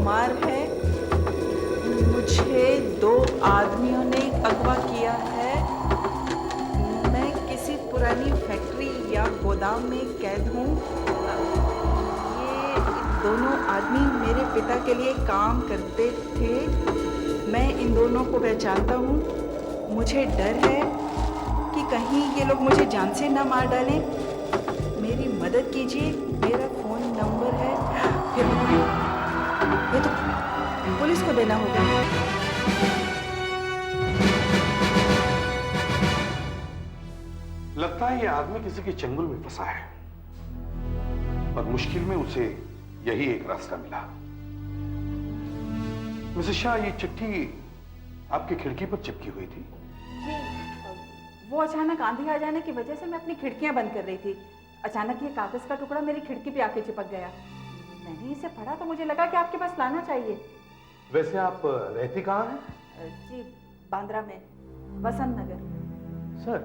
कुमार है। मुझे 2 आदमियों ने अगवा किया है। मैं किसी पुरानी फैक्ट्री या गोदाम में कैद हूँ। ये दोनों आदमी मेरे पिता के लिए काम करते थे। मैं इन दोनों को पहचानता हूँ। मुझे डर है कि कहीं ये लोग मुझे जान से ना मार डालें। मेरी मदद कीजिए। मेरा फ़ोन नंबर है। ये तो पुलिस को देना होगा। लगता है ये आदमी किसी के चंगुल में फंसा है और मुश्किल में उसे यही एक रास्ता मिला। मिसेस शाह, ये चिट्ठी आपकी खिड़की पर चिपकी हुई थी? जी, वो अचानक आंधी आ जाने की वजह से मैं अपनी खिड़कियां बंद कर रही थी। अचानक ये कागज का टुकड़ा मेरी खिड़की पे आके चिपक गया। मैंने इसे पढ़ा तो मुझे लगा कि आपके पास लाना चाहिए। वैसे आप रहती कहाँ हैं? जी, बांद्रा में, वसंत नगर। सर,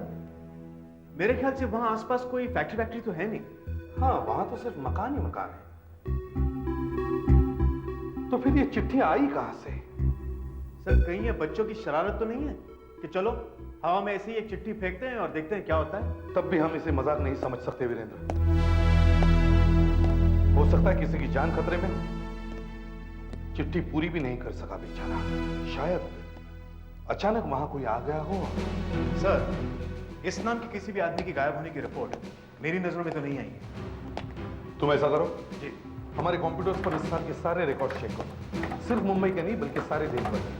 मेरे ख्याल से वहां आसपास कोई फैक्ट्री तो है नहीं। हाँ, वहां तो सिर्फ मकान ही मकान है। तो फिर ये चिट्ठी आई कहां से? सर, कहीं ये बच्चों की शरारत तो नहीं है कि चलो हवा में ऐसे ही एक चिट्ठी फेंकते हैं और देखते हैं क्या होता है? तब भी हम इसे मजाक नहीं समझ सकते वीरेंद्र। हो सकता है किसी की जान खतरे में। चिट्ठी पूरी भी नहीं कर सका बेचारा। शायद अचानक वहां कोई आ गया हो। सर, इस नाम के किसी भी आदमी की गायब होने की रिपोर्ट मेरी नजरों में तो नहीं आई है। तुम ऐसा करो जी, हमारे कंप्यूटर्स पर इस साल के सारे रिकॉर्ड चेक करो। सिर्फ मुंबई के नहीं बल्कि सारे देश भर के।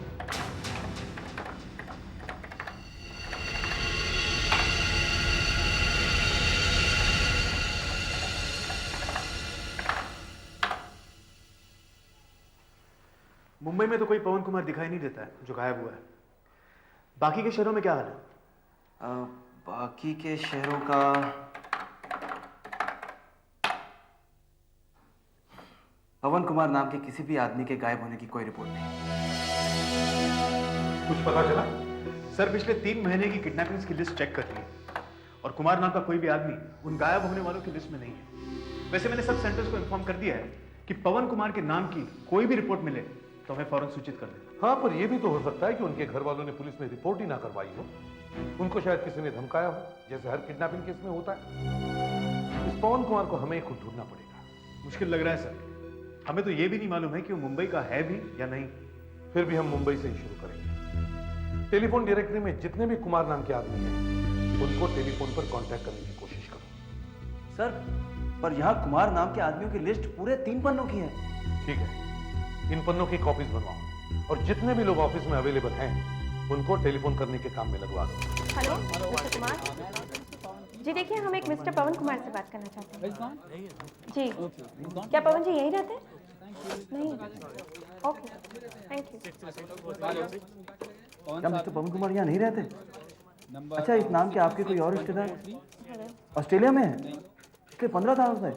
मुंबई में तो कोई पवन कुमार दिखाई नहीं देता है जो गायब हुआ है। बाकी के शहरों में क्या हाल है? बाकी के शहरों का पवन कुमार नाम के किसी भी आदमी के गायब होने की कोई रिपोर्ट नहीं। कुछ पता चला? सर, पिछले 3 महीने की किडनैपिंग्स की लिस्ट चेक कर ली और कुमार नाम का कोई भी आदमी उन गायब होने वालों की लिस्ट में नहीं है। वैसे मैंने सब सेंटर्स को इन्फॉर्म कर दिया है कि पवन कुमार के नाम की कोई भी रिपोर्ट मिले तो हमें फौरन सूचित कर दें। हाँ, पर यह भी तो हो सकता है कि उनके घर वालों ने पुलिस में रिपोर्ट ही ना करवाई हो। उनको शायद किसी ने धमकाया हो, जैसे हर किडनैपिंग केस में होता है। इस पवन कुमार को हमें खुद ढूंढना पड़ेगा। मुश्किल लग रहा है सर। हमें तो यह भी नहीं मालूम है कि वो मुंबई का है भी या नहीं। फिर भी हम मुंबई से ही शुरू करेंगे। टेलीफोन डायरेक्टरी में जितने भी कुमार नाम के आदमी हैं, उनको टेलीफोन पर कांटेक्ट करने की कोशिश करो। सर, पर यहाँ कुमार नाम के आदमियों की लिस्ट पूरे 3 पन्नों की है। ठीक है, इन पन्नों की कॉपीज बनवाओ और जितने भी लोग ऑफिस में अवेलेबल हैं, उनको टेलीफोन करने के काम में लगवा दो। हेलो मिस्टर कुमार जी, देखिए हम एक मिस्टर पवन कुमार से बात करना चाहते हैं। जी, क्या पवन जी यहीं रहते हैं? नहीं, ओके, थैंक यू। क्या मिस्टर पवन कुमार यहाँ नहीं रहते? अच्छा, इस नाम के आपके कोई और रिश्तेदार ऑस्ट्रेलिया में है? पिछले 15 सालों से?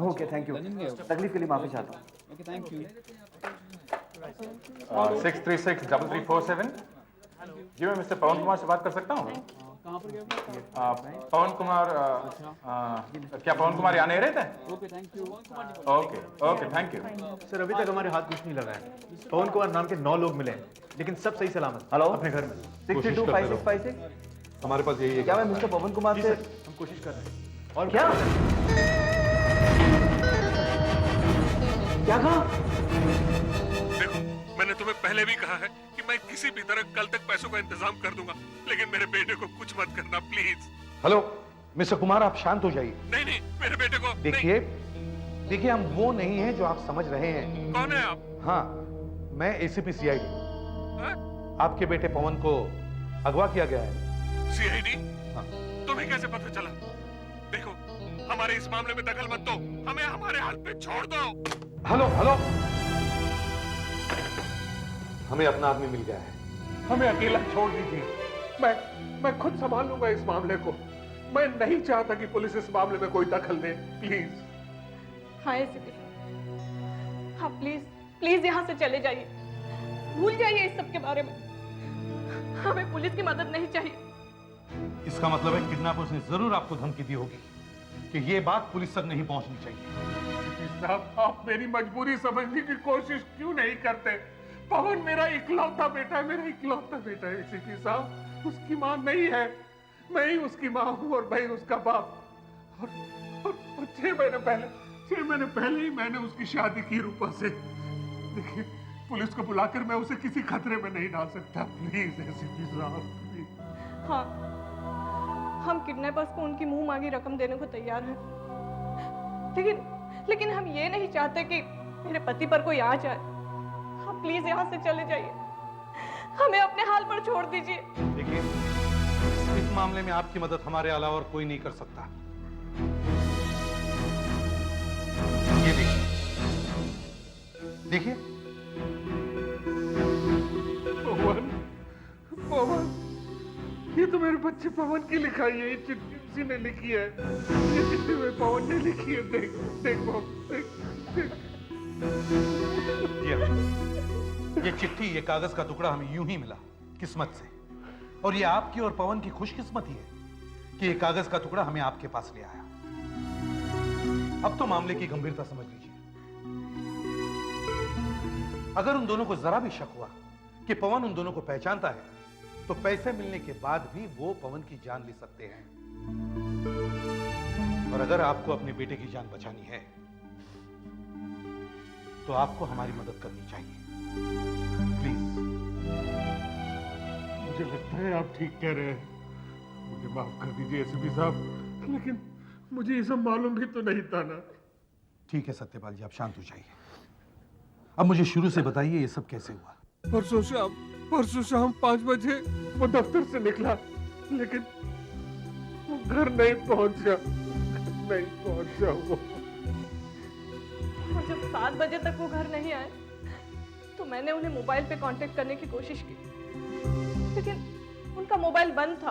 Okay, thank you. तकलीफ के लिए माफी चाहता हूँ। 636-3347। जी, मैं मिस्टर पवन कुमार से बात कर सकता हूँ? पवन कुमार, क्या पवन कुमार यहाँ नहीं रहते? Okay, thank you. सर, अभी तक हमारे हाथ कुछ नहीं लगा है। पवन कुमार नाम के 9 लोग मिले हैं, लेकिन सब सही सलामत हेलो, अपने घर में। 625656। हमारे पास यही है। क्या मैं मिस्टर पवन कुमार जी से? सर, हम कोशिश कर रहे हैं। और क्या क्या कहा? देखो, मैंने तुम्हें पहले भी कहा है कि मैं किसी भी तरह कल तक पैसों का इंतजाम कर दूंगा, लेकिन मेरे बेटे को कुछ मत करना प्लीज। हेलो मिस्टर कुमार, आप शांत हो जाइए। नहीं, मेरे बेटे को देखिए, हम वो नहीं हैं जो आप समझ रहे हैं। कौन है आप? हाँ, मैं एसीपी सीआईडी। हाँ? आपके बेटे पवन को अगवा किया गया है। सीआईडी? हाँ। तुम्हें कैसे पता चला? देखो, हमारे इस मामले में दखल मत दो, हमें हमारे हाल पे छोड़ दो। हेलो, हमें अपना आदमी मिल गया है। हमें अकेला छोड़ दीजिए। मैं खुद संभाल लूंगा इस मामले को। मैं नहीं चाहता कि पुलिस इस मामले में कोई दखल दे, प्लीज। हाँ एसीपी, हाँ प्लीज यहाँ से चले जाइए, भूल जाइए इस सब के बारे में। हमें पुलिस की मदद नहीं चाहिए। इसका मतलब है किडनैपर्स ने जरूर आपको धमकी दी होगी कि ये बात पुलिस तक नहीं पहुंचनी चाहिए। साहब, आप मेरी मजबूरी समझने की कोशिश क्यों नहीं करते? पवन मेरा इकलौता बेटा है, मेरा इकलौता बेटा है एसीपी साहब। उसकी माँ नहीं है, मैं ही उसकी माँ हूँ और मैं ही उसका बाप। और 6 महीने पहले ही मैंने उसकी शादी की रूपा से। देखिए, पुलिस को बुलाकर मैं उसे किसी खतरे में नहीं डाल सकता। प्लीज एसीपी साहब, प्लीज। हाँ, हम किडनैपर्स को उनकी मुंह मांगी रकम देने को तैयार हैं, लेकिन हम ये नहीं चाहते कि मेरे पति पर कोई आ जाए। आप प्लीज यहाँ से चले जाइए, हमें अपने हाल पर छोड़ दीजिए। देखिए, इस मामले में आपकी मदद हमारे अलावा और कोई नहीं कर सकता। ये देखिए, पवन, ये तो मेरे बच्चे पवन की लिखाई है। ये चिट्ठी उसी ने लिखी है, ये चिट्ठी में पवन ने लिखी है। देख देख। ये चिट्ठी, ये कागज का टुकड़ा हमें यूं ही मिला किस्मत से। और ये आपकी और पवन की खुशकिस्मती है कि ये कागज का टुकड़ा हमें आपके पास ले आया। अब तो मामले की गंभीरता समझ लीजिए। अगर उन दोनों को जरा भी शक हुआ कि पवन उन दोनों को पहचानता है, तो पैसे मिलने के बाद भी वो पवन की जान ले सकते हैं। और अगर आपको अपने बेटे की जान बचानी है, तो आपको हमारी मदद करनी चाहिए। प्लीज। मुझे लगता है आप ठीक कह रहे हैं। मुझे माफ कर दीजिए एसीपी साहब, लेकिन मुझे ये सब मालूम भी तो नहीं था ना। ठीक है सत्यपाल जी, आप शांत हो जाइए। अब मुझे शुरू से बताइए, ये सब कैसे हुआ? परसों शाम 5 बजे वो दफ्तर से निकला, लेकिन वो घर नहीं पहुंचा वो। और जब 7 बजे तक वो घर नहीं आए, तो मैंने उन्हें मोबाइल पे कांटेक्ट करने की कोशिश की, लेकिन उनका मोबाइल बंद था।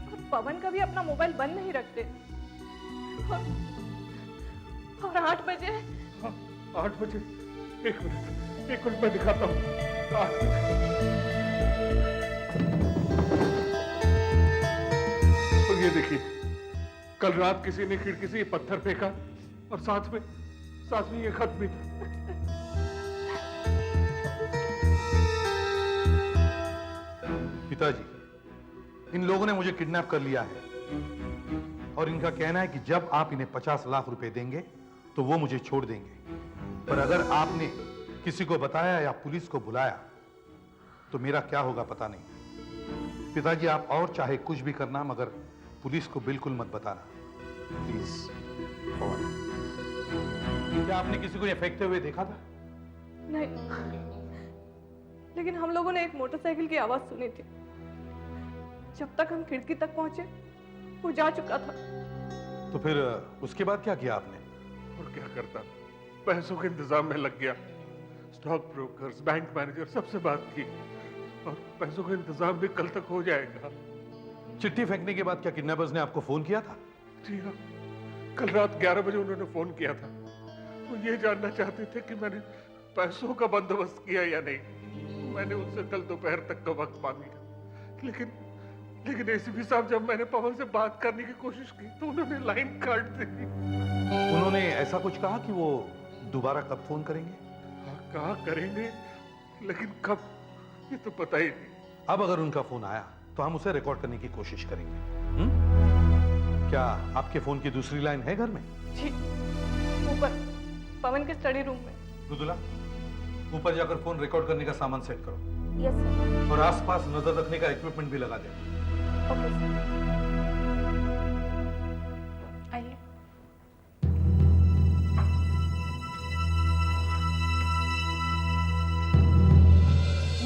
और पवन का भी अपना मोबाइल बंद नहीं रखते। और 8 बजे। हाँ, 8 बजे। एक मिनट मैं दिखाता हूँ। और ये देखिए, कल रात किसी ने खिड़की से ये पत्थर फेंका और साथ में ये खत भी था। पिताजी, इन लोगों ने मुझे किडनैप कर लिया है और इनका कहना है कि जब आप इन्हें 50 लाख रुपए देंगे तो वो मुझे छोड़ देंगे। पर अगर आपने किसी को बताया या पुलिस को बुलाया तो मेरा क्या होगा पता नहीं। पिताजी, आप और चाहे कुछ भी करना, मगर पुलिस को बिल्कुल मत बताना, प्लीज। क्या आपने किसी को ये फेंकते हुए देखा था? नहीं, लेकिन हम लोगों ने एक मोटरसाइकिल की आवाज सुनी थी। जब तक हम खिड़की तक पहुंचे, वो जा चुका था। तो फिर उसके बाद क्या किया आपने? और क्या करता, पैसों के इंतजाम में लग गया। स्टॉक ब्रोकर्स, बैंक मैनेजर, सबसे बात की और पैसों का इंतजाम भी कल तक हो जाएगा। चिट्ठी फेंकने के बाद क्या किडनैपर्स ने आपको फोन किया था? जी हाँ, कल रात 11 बजे उन्होंने फोन किया था। वो ये जानना चाहते थे कि मैंने पैसों का बंदोबस्त किया या नहीं। मैंने उनसे कल दोपहर तक का वक्त मांगा, लेकिन एसीपी साहब, जब मैंने पवन से बात करने की कोशिश की तो उन्होंने लाइन काट दी। उन्होंने ऐसा कुछ कहा कि वो दोबारा कब फोन करेंगे? हाँ, कहा करेंगे, लेकिन कब, ये तो पता ही नहीं। अब अगर उनका फोन आया तो हम उसे रिकॉर्ड करने की कोशिश करेंगे। क्या आपके फोन की दूसरी लाइन है घर में? जी, ऊपर पवन के स्टडी रूम में। रुदुला, ऊपर जाकर फोन रिकॉर्ड करने का सामान सेट करो। Yes sir. और आसपास नजर रखने का इक्विपमेंट भी लगा दे। Okay sir. आइए।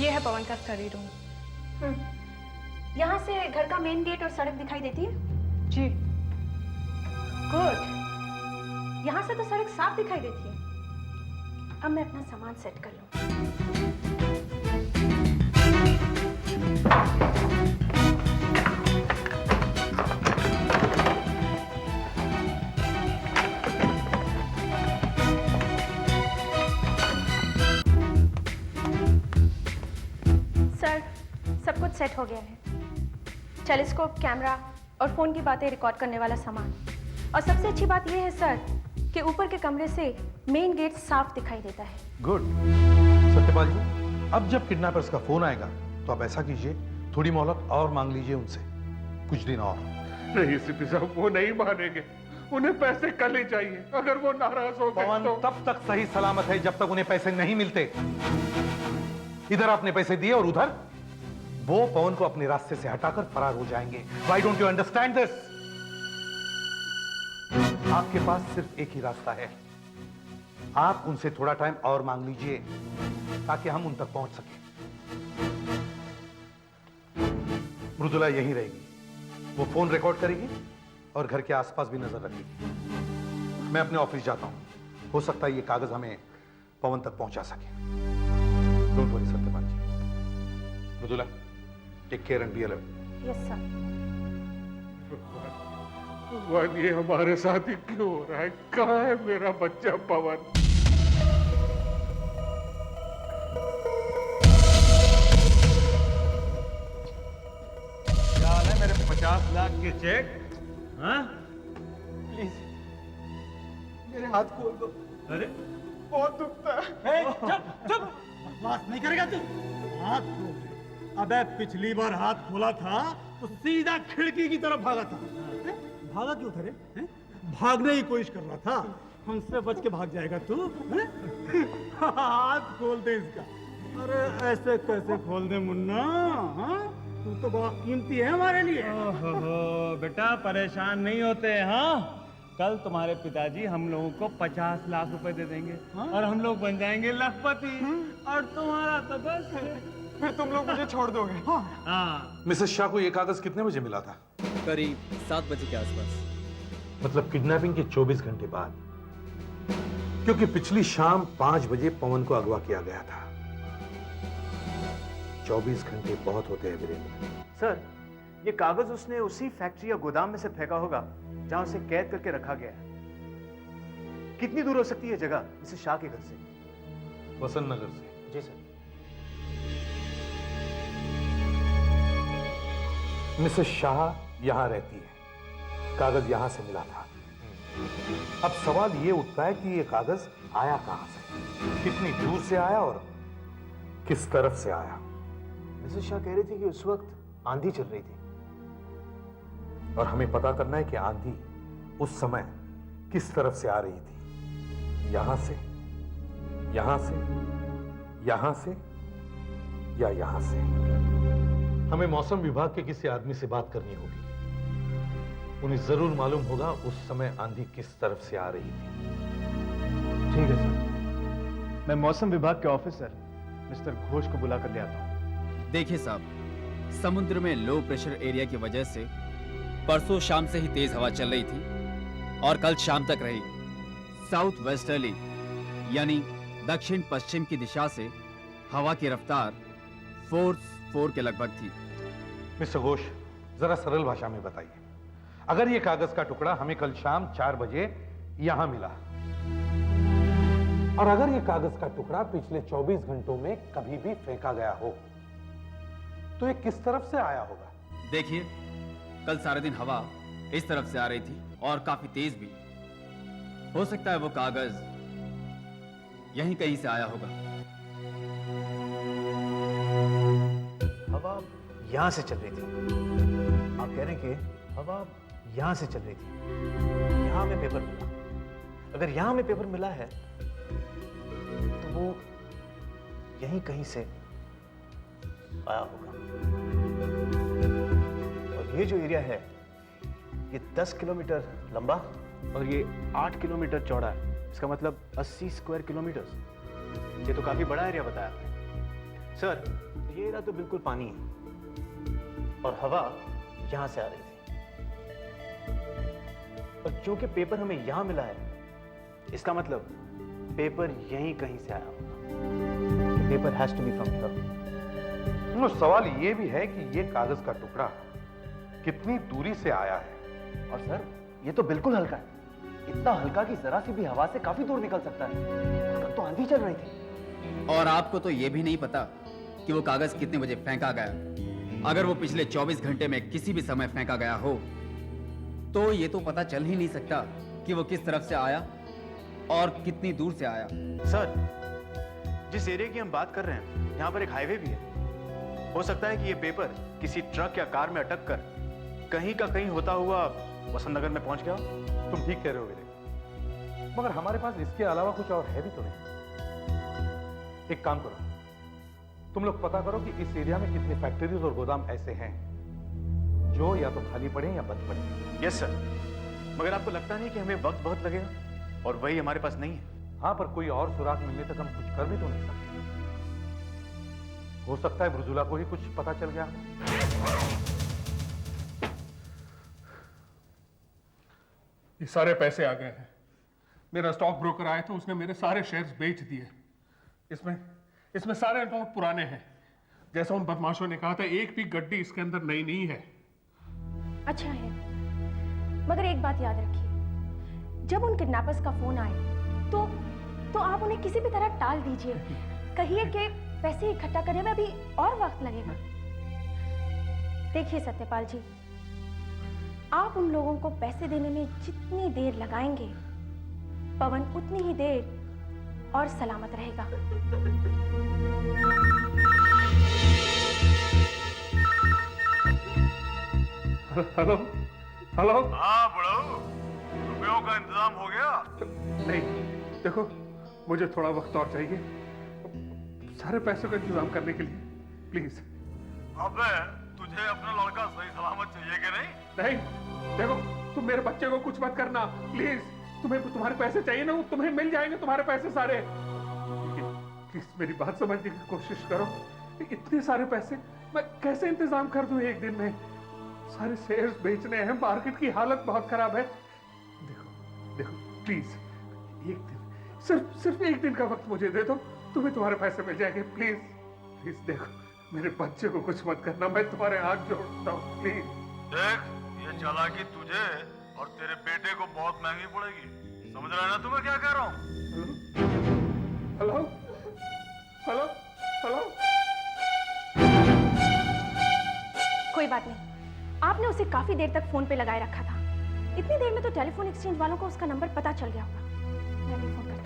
ये है पवन का स्टडी रूम। यहाँ से घर का मेन गेट और सड़क दिखाई देती है? जी। गुड। यहाँ से तो सड़क साफ दिखाई देती है। अब मैं अपना सामान सेट कर लूँ। सर, सब कुछ सेट हो गया है। टेलीस्कोप, कैमरा और फोन की बातें रिकॉर्ड करने वाला सामान। और सबसे अच्छी बात यह है सर कि ऊपर के कमरे से मेन गेट साफ दिखाई देता है। गुड। सत्यपाल जी, अब जब किडनैपर्स का फोन आएगा तो आप ऐसा कीजिए, थोड़ी मोहलत और मांग लीजिए उनसे, कुछ दिन और। नहीं सीपी साहब, वो नहीं मानेंगे, उन्हें पैसे कल ही चाहिए। अगर वो नाराज हो गए पवन तो तब तक सही सलामत है जब तक उन्हें पैसे नहीं मिलते। इधर आपने पैसे दिए और उधर वो पवन को अपने रास्ते से हटाकर फरार हो जाएंगे। Why don't you understand this? आपके पास सिर्फ एक ही रास्ता है, आप उनसे थोड़ा टाइम और मांग लीजिए ताकि हम उन तक पहुंच सकें। मृदुला यहीं रहेगी, वो फोन रिकॉर्ड करेगी और घर के आसपास भी नजर रखेगी। मैं अपने ऑफिस जाता हूं, हो सकता है ये कागज हमें पवन तक पहुंचा सके। Don't worry Satyapal ji. Mridula, take care and be alert. Yes sir. भगवान, ये हमारे साथ ही क्यों हो रहा है? कहाँ है मेरा बच्चा पवन? क्या हाल है मेरे 50 लाख के चेक? हाँ? प्लीज मेरे हाथ खोल दो, अरे बहुत दुखता है। चुप चुप, बकवास नहीं करेगा तू। हाथ खोल दे। अबे पिछली बार हाथ खोला था तो सीधा खिड़की की तरफ भागा था। हैं? भागा क्यों था रे? हैं? भागने की कोशिश कर रहा था, हमसे बच के भाग जाएगा तू? हैं? हाथ खोल दे इसका। अरे ऐसे कैसे खोल दे मुन्ना? हाँ? तू तो बहुत कीमती है हमारे लिए। ओहो बेटा, परेशान नहीं होते हैं। हाँ, कल तुम्हारे पिताजी हम लोगों को 50 लाख रुपए दे देंगे। हाँ? और हम लोग बन जाएंगे लखपति। और तुम्हारा तो बस फिर तुम लोग मुझे छोड़ दोगे? हाँ। मिसेस शाह को ये कागज कितने बजे मिला था? करीब 7 बजे के आसपास। मतलब किडनैपिंग के 24 घंटे बाद, क्योंकि पिछली शाम 5 बजे पवन को अगवा किया गया था। 24 घंटे बहुत होते हैं वीरेंद्र। सर, ये कागज उसने उसी फैक्ट्री या गोदाम में से फेंका होगा जहां उसे कैद करके रखा गया है। कितनी दूर हो सकती है जगह मिसेस शाह के घर से? वसंत नगर से। जी सर। मिसेस शाह यहां रहती है, कागज यहां से मिला था। अब सवाल यह उठता है कि यह कागज आया कहां से, कितनी दूर से आया और किस तरफ से आया। मिसेस शाह कह रही थी कि उस वक्त आंधी चल रही थी। और हमें पता करना है कि आंधी उस समय किस तरफ से आ रही थी, यहां से, यहां से, यहां से या यहां से। हमें मौसम विभाग के किसी आदमी से बात करनी होगी, उन्हें जरूर मालूम होगा उस समय आंधी किस तरफ से आ रही थी। ठीक है सर, मैं मौसम विभाग के ऑफिसर मिस्टर घोष को बुला कर ले आता हूं। देखिए साहब, समुद्र में लो प्रेशर एरिया की वजह से परसों शाम से ही तेज हवा चल रही थी और कल शाम तक रही। साउथ वेस्टर्ली यानी दक्षिण पश्चिम की दिशा से हवा की रफ्तार फोर्स 4 के लगभग थी। मिस्टर घोष, जरा सरल भाषा में बताइए, अगर ये कागज का टुकड़ा हमें कल शाम 4 बजे यहां मिला और अगर ये कागज का टुकड़ा पिछले 24 घंटों में कभी भी फेंका गया हो तो ये किस तरफ से आया होगा? देखिए, कल सारा दिन हवा इस तरफ से आ रही थी और काफी तेज भी। हो सकता है वो कागज यहीं कहीं से आया होगा। हवा यहां से चल रही थी। आप कह रहे हैं कि हवा यहां से चल रही थी, यहां हमें पेपर मिला। अगर यहां हमें पेपर मिला है तो वो यहीं कहीं से आया होगा। और ये जो एरिया है ये 10 किलोमीटर लंबा और ये 8 किलोमीटर चौड़ा है। इसका मतलब 80 स्क्वायर किलोमीटर। ये तो काफी बड़ा एरिया बताया आपने। सर, ये एरिया तो बिल्कुल पानी है और हवा यहां से आ रही थी। और चूंकि पेपर हमें यहां मिला है, इसका मतलब पेपर यहीं कहीं से आया होगा। Paper has to be from here. सवाल यह भी है कि यह कागज का टुकड़ा कितनी दूरी से आया है। और सर, ये तो बिल्कुल हल्का है, इतना हल्का कि जरा सी भी हवा से काफी दूर निकल सकता है। कल तो आंधी चल रही थी। और आपको तो ये भी नहीं पता कि वो कागज कितने बजे फेंका गया। अगर वो पिछले 24 घंटे में किसी भी समय फेंका गया हो तो ये तो पता चल ही नहीं सकता कि वो किस तरफ से आया और कितनी दूर से आया? सर, जिस एरिया की हम बात कर रहे हैं यहाँ पर एक हाईवे भी है। हो सकता है कि ये पेपर किसी ट्रक या कार में अटक कर कहीं का कहीं होता हुआ वसंत नगर में पहुंच गया। तुम ठीक कह रहे हो विवेक, मगर हमारे पास इसके अलावा कुछ और है भी तो नहीं। एक काम करो, तुम लोग पता करो कि इस एरिया में कितने फैक्ट्रीज और गोदाम ऐसे हैं जो या तो खाली पड़े या बंद पड़े। यस सर, मगर आपको लगता नहीं कि हमें वक्त बहुत लगेगा और वही हमारे पास नहीं है? हाँ, पर कोई और सुराग मिलने तक हम कुछ कर भी तो नहीं सकते। हो सकता है मृदुला को ही कुछ पता चल गया। ये सारे पैसे आ गए हैं। मेरा स्टॉक ब्रोकर आया था, उसने मेरे सारे शेयर्स बेच दिए। इसमें सारे नोट पुराने हैं। जैसा उन बदमाशों ने कहा था, एक भी गड्डी इसके अंदर नई नहीं है। अच्छा है, मगर एक बात याद रखिए, जब उन किडनैपर्स का फोन आए तो आप उन्हें किसी भी तरह टाल दीजिए। कहिए कि पैसे इकट्ठा करने में अभी और वक्त लगेगा। देखिए सत्यपाल जी, आप उन लोगों को पैसे देने में जितनी देर लगाएंगे, पवन उतनी ही देर और सलामत रहेगा। Hello hello. हाँ बड़ाऊ, रुपयों का इंतजाम हो गया? नहीं, देखो मुझे थोड़ा वक्त और चाहिए सारे पैसों का इंतजाम करने के लिए, प्लीज। अबे तुझे अपना लड़का सही सलामत चाहिए कि नहीं? नहीं, देखो तुम मेरे बच्चे को कुछ मत करना प्लीज। तुम्हारे पैसे चाहिए ना, तुम्हें मिल जाएंगे तुम्हारे पैसे सारे। प्लीज मेरी बात समझने की कोशिश करो। इतने सारे पैसे मैं कैसे इंतजाम कर दूं एक दिन में? सारे शेयर्स बेचने हैं, मार्केट की हालत बहुत खराब है। देखो प्लीज, एक दिन, सिर्फ एक दिन का वक्त मुझे दे दो, तुम्हें तुम्हारे पैसे मिल जाएंगे। प्लीज प्लीज देखो, मेरे बच्चे को कुछ मत करना, मैं तुम्हारे हाथ जोड़ता हूँ प्लीज। देख, ये चालाकी तुझे और तेरे बेटे को बहुत महंगी पड़ेगी। समझ रहा है ना तुम्हें क्या कह रहा हूँ? Hello hello hello. कोई बात नहीं, आपने उसे काफी देर तक फोन पे लगाए रखा था। इतनी देर में तो टेलीफोन एक्सचेंज वालों को उसका नंबर पता चल गया होगा। मैं भी फोन करती हूँ।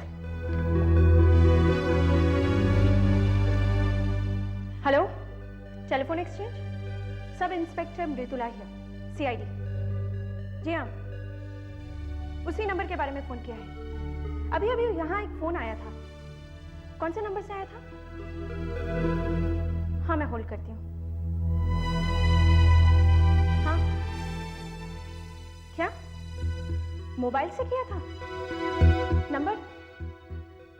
Hello, telephone exchange, sub inspector Mridula here, CID. जी हाँ, उसी नंबर के बारे में फोन किया है। अभी अभी यहाँ एक फोन आया था। कौन से नंबर से आया था? हाँ, मैं होल्ड करती हूँ। हाँ, क्या मोबाइल से किया था? नंबर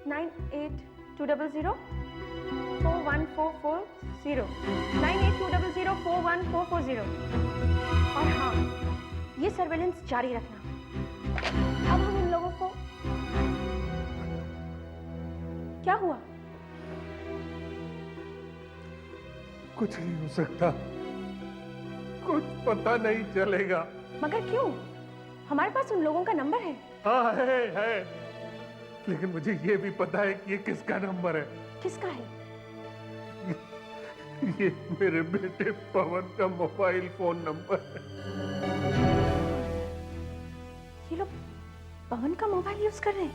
9820041440, 9820041440। और हाँ, ये सर्वेलेंस जारी रखना। अब हम इन लोगों को, क्या हुआ? कुछ नहीं हो सकता, कुछ पता नहीं चलेगा। मगर क्यों? हमारे पास उन लोगों का नंबर है। हाँ है, लेकिन मुझे ये भी पता है कि ये किसका नंबर है। किसका है? ये मेरे बेटे पवन का मोबाइल फोन नंबर है। ये लोग पवन का मोबाइल यूज कर रहे हैं।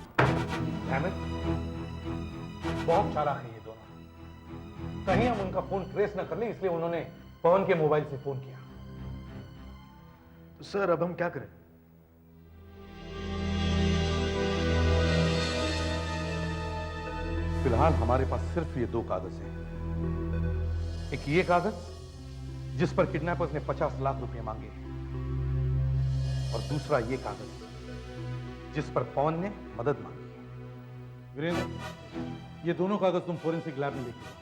बहुत चालाक है ये दोनों। कहीं हम उनका फोन ट्रेस न कर लें, इसलिए उन्होंने पवन के मोबाइल से फोन किया। तो सर अब हम क्या करें? फिलहाल हमारे पास सिर्फ ये दो कागज हैं। एक ये कागज जिस पर किडनैपर्स ने 50 लाख रुपए मांगे, और दूसरा ये कागज जिस पर पवन ने मदद मांगी। वीरेंद्र, ये दोनों कागज तुम फोरेंसिक लैब में लेके जाओ।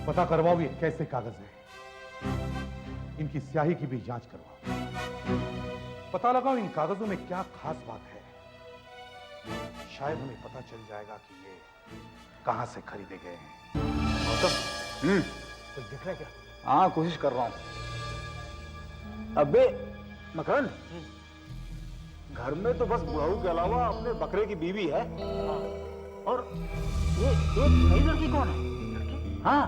पता करवाओ ये कैसे कागज है, इनकी स्याही की भी जांच करवाओ। पता लगाओ इन कागजों में क्या खास बात है। शायद हमें पता चल जाएगा कि ये कहां से खरीदे गए हैं। कुछ दिख रहा है क्या? हाँ, कोशिश कर रहा हूं। अबे मकरन, घर में तो बस बुढ़ाऊ के अलावा अपने बकरे की बीवी है। और ये नई लड़की कौन है? हाँ,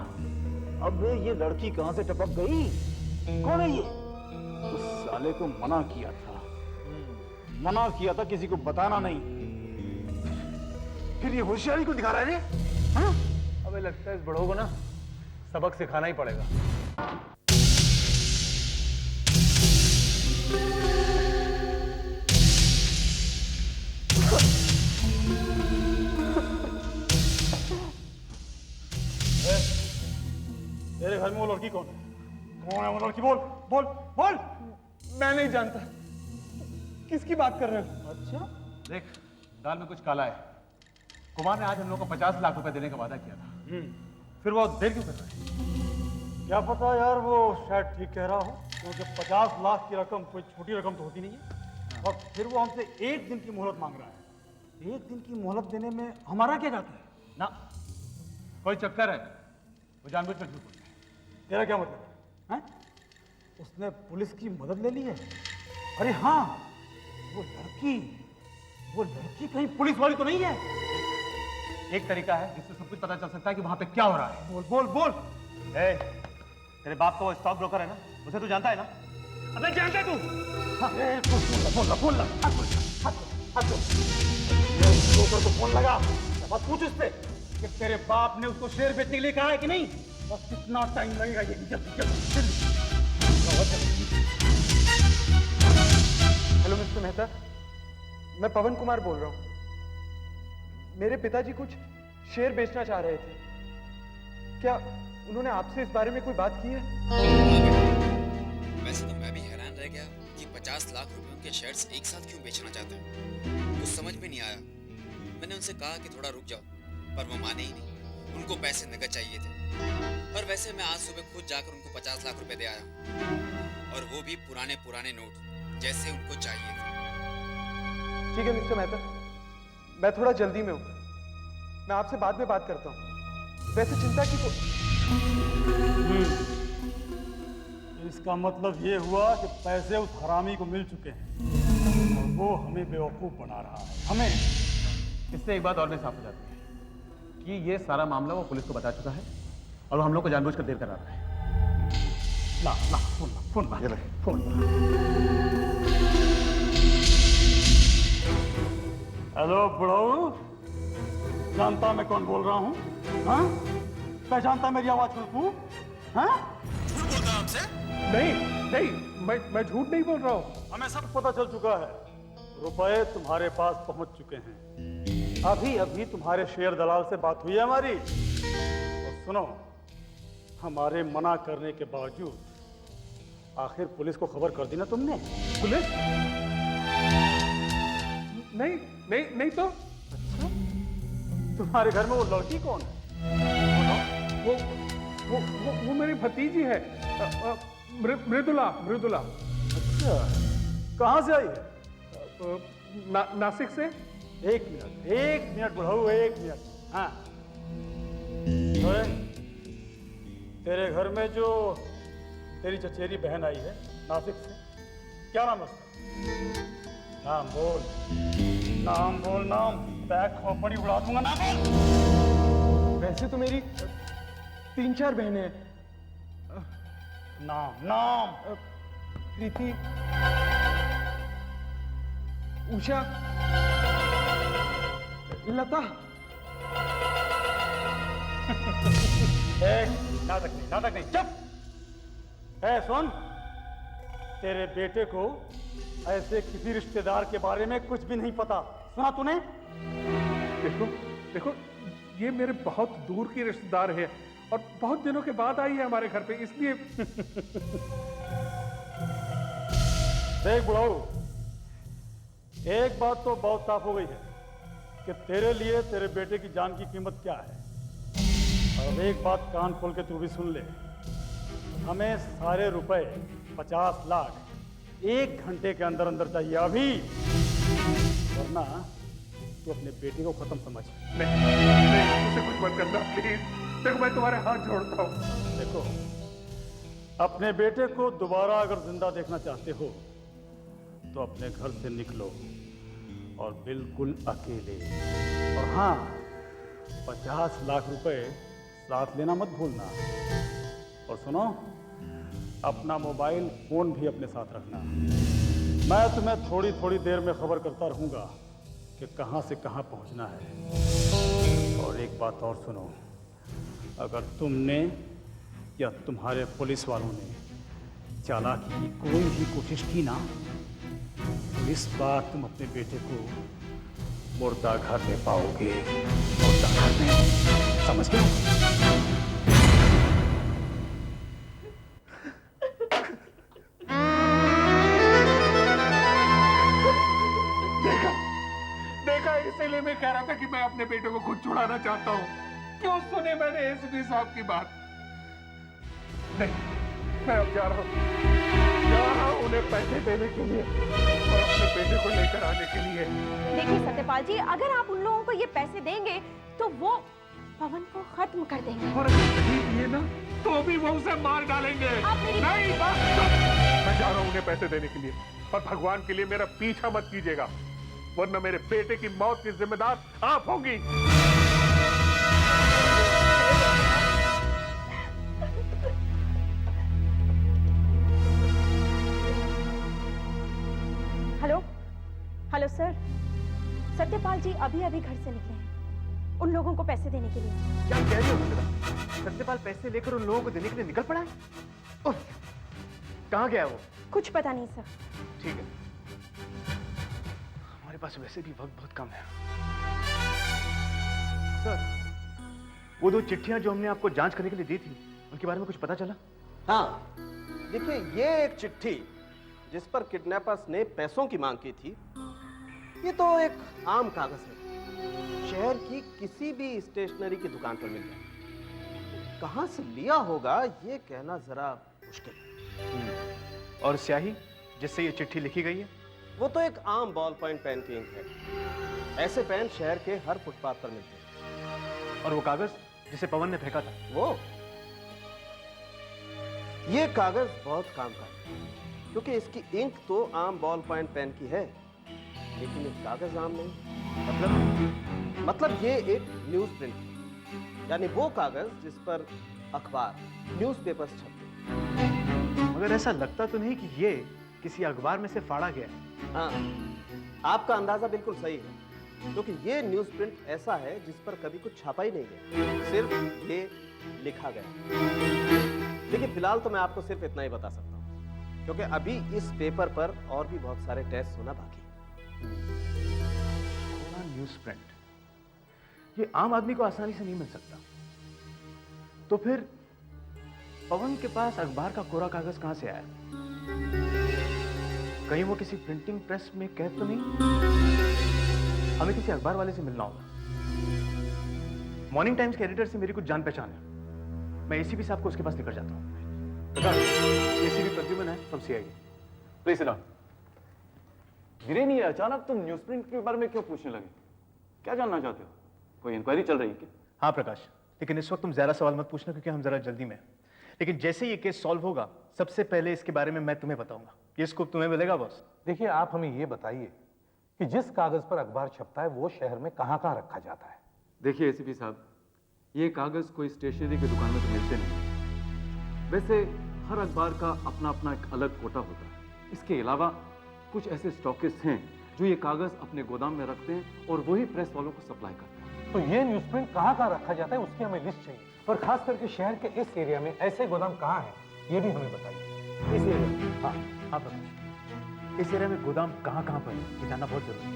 अब ये लड़की कहां से टपक गई? कौन है ये? उस साले को मना किया था मना किया था किसी को बताना नहीं, फिर ये होशियारी को दिखा रहा है रे? हाँ? अबे लगता है इस बड़ों को ना सबक सिखाना ही पड़ेगा। तेरे घर में वो लड़की कौन है? कौन है वो लड़की? बोल बोल बोल। मैं नहीं जानता। किसकी बात कर रहे हो? अच्छा, देख, दाल में कुछ काला है। कुमार ने आज हम लोग को 50 लाख रुपए देने का वादा किया था। फिर वो देर क्यों कर रहा है? क्या पता यार, वो शायद ठीक कह रहा हो, क्योंकि 50 लाख की रकम कोई छोटी रकम तो होती नहीं है। और फिर वो हमसे 1 दिन की मोहलत मांग रहा है। 1 दिन की मोहलत देने में हमारा क्या जाता है? ना, कोई चक्कर है। वो जानबूझ कर झूठ बोल रहा है। तेरा क्या मतलब है? उसने पुलिस की मदद ले ली है? अरे हाँ, वो लड़की कहीं पुलिस वाली तो नहीं है? एक तरीका है जिससे सब कुछ पता चल सकता है कि वहां पे क्या हो रहा है। बोल बोल बोल। तेरे बाप का वो स्टॉक ब्रोकर है ना, उसे तू जानता है ना? अबे जानता तू? बोल ब्रोकर को फोन लगा, बस पूछ उससे कि तेरे बाप ने उसको शेयर बेचने के लिए कहा है कि नहीं? बस कितना टाइम लगेगा ये? जल्दी जल्दी। हेलो मिस्टर मेहता, मैं पवन कुमार बोल रहा हूँ। मेरे पिताजी कुछ शेयर बेचना चाह रहे थे। क्या उन्होंने आपसे इस बारे में कोई बात की है? वैसे तो मैं भी हैरान रह गया कि 50 लाख रुपए उनके शेयर्स एक साथ क्यों बेचना चाहते हैं। कुछ समझ में नहीं आया। मैंने उनसे कहा कि थोड़ा रुक जाओ, पर वो माने ही नहीं। उनको पैसे नकद चाहिए थे। और वैसे मैं आज सुबह खुद जाकर उनको 50 लाख रुपए दे आया, और वो भी पुराने नोट जैसे उनको चाहिए थे। ठीक है मिस्टर मेहता, मैं थोड़ा जल्दी में हूँ, मैं आपसे बाद में बात करता हूँ। वैसे चिंता की इसका मतलब ये हुआ कि पैसे उस हरामी को मिल चुके हैं और वो हमें बेवकूफ बना रहा है। हमें इससे एक बात और भी साफ हो जाती है कि ये सारा मामला वो पुलिस को बता चुका है और वो हम लोग को जानबूझकर देर करा रहा है। ला फोन हेलो बुढ़ाऊ, जानता मैं कौन बोल रहा हूँ? हाँ, पहचानता मेरी आवाज खुशबू? हाँ, झूठ बोलता हमसे? नहीं, मैं झूठ नहीं बोल रहा हूँ। हमें सब पता चल चुका है। रुपए तुम्हारे पास पहुंच चुके हैं। अभी अभी तुम्हारे शेयर दलाल से बात हुई है हमारी। और सुनो, हमारे मना करने के बावजूद आखिर पुलिस को खबर कर दी ना तुमने? पुलिस? नहीं तो। अच्छा, तुम्हारे घर में वो लड़की कौन है? वो मेरी भतीजी है, मृदुला। अच्छा, कहाँ से आई है? नासिक से। एक मिनट बुढ़ाऊ, 1 मिनट। हाँ, तेरे घर में जो तेरी चचेरी बहन आई है नासिक से, क्या नाम है उसका? नाम बोल, बैग खोपड़ी उड़ा दूंगा। नाम बोल। वैसे तो मेरी 3-4 बहनें हैं। नाम प्रीति, उषा, लता। नाटक नहीं, चुप। सुन, तेरे बेटे को ऐसे किसी रिश्तेदार के बारे में कुछ भी नहीं पता, सुना तूने? देखो, ये मेरे बहुत दूर की रिश्तेदार है और बहुत दिनों के बाद आई है हमारे घर पे, इसलिए। देख बुढ़ाऊ, एक बात तो बहुत साफ हो गई है कि तेरे लिए तेरे बेटे की जान की कीमत क्या है। और एक बात कान खोल के तू भी सुन ले, हमें सारे रुपए 50 लाख 1 घंटे के अंदर अंदर चाहिए अभी, वरना तू अपने बेटे को खत्म समझ। नहीं, उसे कुछ मत करना प्लीज। देखो, मैं तुम्हारे हाथ जोड़ता हूँ। देखो, अपने बेटे को दोबारा अगर जिंदा देखना चाहते हो तो अपने घर से निकलो और बिल्कुल अकेले। और हाँ, 50 लाख रुपए साथ लेना मत भूलना। और सुनो, अपना मोबाइल फोन भी अपने साथ रखना। मैं तुम्हें थोड़ी थोड़ी देर में खबर करता रहूंगा कि कहां से कहां पहुंचना है। और एक बात और सुनो, अगर तुमने या तुम्हारे पुलिस वालों ने चालाकी की कोई भी कोशिश की ना, तो इस बार तुम अपने बेटे को मुर्दा घर में पाओगे। मुर्दा घर में, समझ गए? देखा, इसीलिए मैं कह रहा था कि मैं अपने बेटे को खुद छुड़ाना चाहता हूँ। क्यों सुने मैंने एसपी साहब की बात? नहीं, मैं अब जा रहा हूँ उन्हें पैसे देने के लिए और अपने बेटे को लेकर आने के लिए। देखिए सत्यपाल जी, अगर आप उन लोगों को ये पैसे देंगे तो वो पवन को खत्म कर देंगे। और अगर नहीं दिए ना तो भी वो उसे मार डालेंगे। नहीं, बस मैं जा रहा हूँ उन्हें पैसे देने के लिए, और भगवान के लिए मेरा पीछा मत कीजिएगा, वरना मेरे बेटे की मौत की जिम्मेदार आप होंगी। हेलो हेलो सर, सत्यपाल जी अभी अभी घर से निकले हैं उन लोगों को पैसे देने के लिए। क्या कह रही हो बेटा? सत्यपाल पैसे लेकर उन लोगों को देने के लिए निकल पड़ा है? उफ, कहाँ गया वो? कुछ पता नहीं सर। ठीक है, हमारे पास वैसे भी वक्त बहुत कम है। सर, वो 2 चिट्ठियां जो हमने आपको जांच करने के लिए दी थी, उनके बारे में कुछ पता चला? हाँ, देखिए ये एक चिट्ठी जिस पर किडनैपर्स ने पैसों की मांग की थी, ये तो एक आम कागज है, शहर की किसी भी स्टेशनरी की दुकान पर मिल जाए। कहां से लिया होगा ये कहना जरा मुश्किल है। और स्याही जिससे ये चिट्ठी लिखी गई है? वो तो एक आम बॉल पॉइंट पेन की इंक है। ऐसे पेन शहर के हर फुटपाथ पर मिलते हैं। और वो कागज जिसे पवन ने फेंका था, वो ये कागज बहुत काम का है, क्योंकि इसकी इंक तो आम बॉल पॉइंट पेन की है, लेकिन ये कागज आम नहीं। मतलब ये एक न्यूज प्रिंट है, यानी वो कागज जिस पर अखबार, न्यूज़पेपर्स छपते हैं। मगर ऐसा लगता तो नहीं कि ये किसी अखबार में से फाड़ा गया है। हाँ, आपका अंदाजा बिल्कुल सही है, क्योंकि ये न्यूज प्रिंट ऐसा है जिस पर कभी कुछ छापा ही नहीं गया, सिर्फ ये लिखा गया। लेकिन फिलहाल तो मैं आपको सिर्फ इतना ही बता सकता हूँ, क्योंकि अभी इस पेपर पर और भी बहुत सारे टेस्ट होना बाकी है। न्यूज प्रिंट ये आम आदमी को आसानी से नहीं मिल सकता, तो फिर पवन के पास अखबार का कोरा कागज कहां से आया? कहीं वो किसी प्रिंटिंग प्रेस में कैद तो नहीं? हमें किसी अखबार वाले से मिलना होगा। मॉर्निंग टाइम्स के एडिटर से मेरी कुछ जान पहचान है, मैं एसीपी साहब को उसके पास लेकर जाता हूँ। एसीपी प्रद्युमन है from CID. Please sit down. Viren, ये अचानक तुम न्यूज प्रिंट के बारे में क्यों पूछने लगे? क्या जानना चाहते हो? कोई इंक्वायरी चल रही है क्या? हाँ प्रकाश, लेकिन इस वक्त तुम ज्यादा सवाल मत पूछना, क्योंकि हम जरा जल्दी में हैं। लेकिन जैसे ये केस सॉल्व होगा, सबसे पहले इसके बारे में मैं तुम्हें बताऊंगा। ये स्कूप तुम्हें मिलेगा बॉस। देखिए, आप हमें ये बताइए कि जिस कागज पर अखबार छपता है वो शहर में कहाँ रखा जाता है? देखिए एसीपी साहब, ये कागज कोई स्टेशनरी की दुकान में तो मिलते नहीं। वैसे हर अखबार का अपना अपना एक अलग कोटा होता है। इसके अलावा कुछ ऐसे स्टॉकिस्ट हैं जो ये कागज अपने गोदाम में रखते हैं और वही प्रेस वालों को सप्लाई करते हैं। तो ये न्यूज प्रिंट कहाँ रखा जाता है उसकी हमें लिस्ट चाहिए, और खास करके शहर के इस एरिया में ऐसे गोदाम कहाँ हैं ये भी हमें बताइए। इस एरिया में? हाँ प्रकाश, इस एरिया में गोदाम कहाँ पर है ये जानना बहुत जरूरी है।